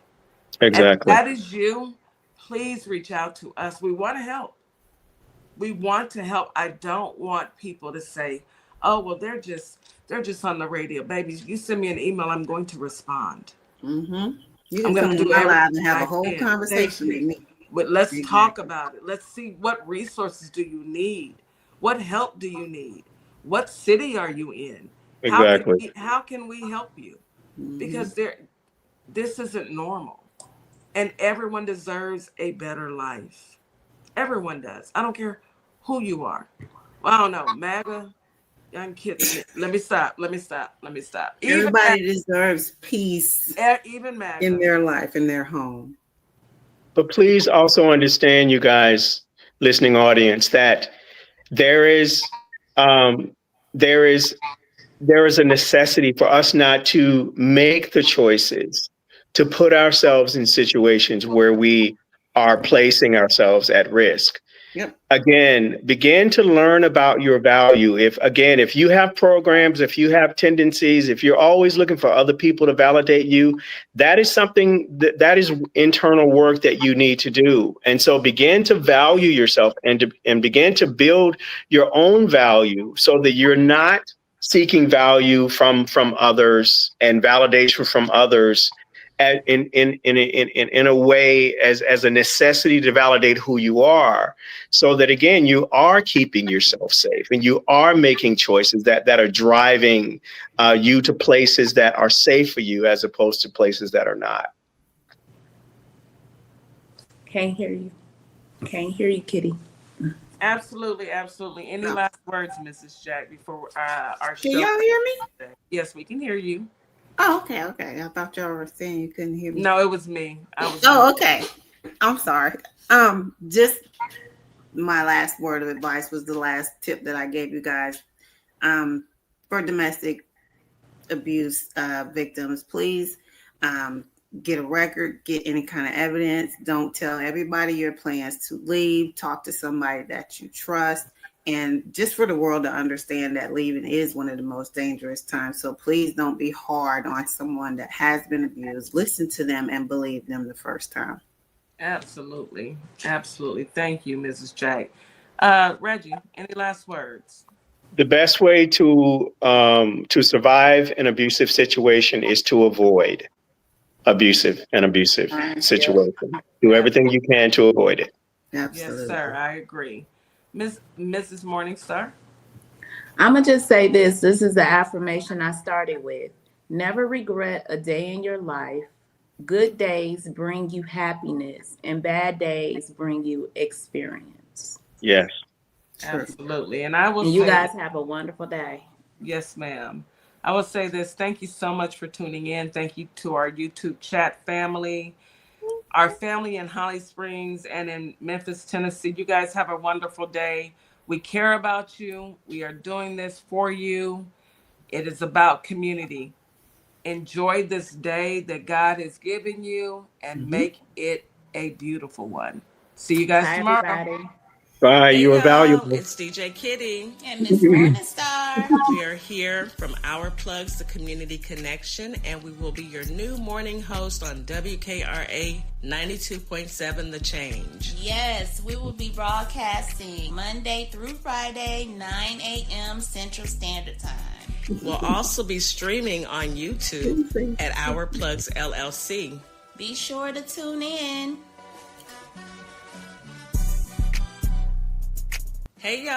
[SPEAKER 10] Exactly.
[SPEAKER 2] And if that is you, please reach out to us. We want to help. We want to help. I don't want people to say, oh, well, they're just on the radio. Baby, you send me an email, I'm going to respond.
[SPEAKER 7] Mm-hmm. You
[SPEAKER 2] I'm
[SPEAKER 7] can
[SPEAKER 2] going
[SPEAKER 7] come to my live and have a whole conversation with me.
[SPEAKER 2] But let's talk about it. Let's see, what resources do you need? What help do you need? What city are you in?
[SPEAKER 10] Exactly.
[SPEAKER 2] How can we help you? Because this isn't normal. And everyone deserves a better life. Everyone does. I don't care who you are. Well, I don't know, MAGA, young kids. Let me stop.
[SPEAKER 7] Everybody deserves peace,
[SPEAKER 2] even MAGA,
[SPEAKER 7] in their life, in their home.
[SPEAKER 10] But please also understand, you guys, listening audience, that there is a necessity for us not to make the choices to put ourselves in situations where we are placing ourselves at risk.
[SPEAKER 7] Yep.
[SPEAKER 10] Again, begin to learn about your value. If you have programs, if you have tendencies, if you're always looking for other people to validate you, that is something that is internal work that you need to do. And so begin to value yourself and begin to build your own value so that you're not seeking value from others and validation from others in a way as a necessity to validate who you are, so that again you are keeping yourself safe and you are making choices that are driving you to places that are safe for you as opposed to places that are not.
[SPEAKER 3] Can't hear you, Kitty.
[SPEAKER 2] Absolutely. Any last words, Mrs. Jack, before our show?
[SPEAKER 7] Can y'all hear me?
[SPEAKER 2] Yes, we can hear you.
[SPEAKER 7] Oh, okay. I thought y'all were saying you couldn't hear me.
[SPEAKER 2] No, it was me.
[SPEAKER 7] Okay. I'm sorry. Just my last word of advice was the last tip that I gave you guys. For domestic abuse victims, please get a record, get any kind of evidence. Don't tell everybody your plans to leave. Talk to somebody that you trust. And just for the world to understand that leaving is one of the most dangerous times. So please don't be hard on someone that has been abused. Listen to them and believe them the first time.
[SPEAKER 2] Absolutely. Thank you, Mrs. Jack. Reggie, any last words?
[SPEAKER 10] The best way to survive an abusive situation is to avoid abusive situation. Do everything you can to avoid it.
[SPEAKER 7] Absolutely.
[SPEAKER 2] Yes, sir. I agree. Mrs. Morningstar?
[SPEAKER 3] I'm going to just say this. This is the affirmation I started with. Never regret a day in your life. Good days bring you happiness, and bad days bring you experience.
[SPEAKER 10] Yes.
[SPEAKER 2] Absolutely. And I will
[SPEAKER 3] say, you guys have a wonderful day.
[SPEAKER 2] Yes, ma'am. I will say this. Thank you so much for tuning in. Thank you to our YouTube chat family, our family in Holly Springs and in Memphis, Tennessee. You guys have a wonderful day. We care about you. We are doing this for you. It is about community. Enjoy this day that God has given you and make it a beautiful one. See you guys tomorrow.
[SPEAKER 3] Everybody.
[SPEAKER 10] Bye. You are valuable.
[SPEAKER 1] It's DJ Kitty and Miss Morningstar. We are here from Our Plugs, the Community Connection, and we will be your new morning host on WKRA 92.7 The Change.
[SPEAKER 11] Yes, we will be broadcasting Monday through Friday, 9 a.m. Central Standard Time.
[SPEAKER 1] We'll also be streaming on YouTube at Our Plugs LLC.
[SPEAKER 11] Be sure to tune in.
[SPEAKER 1] Hey, y'all.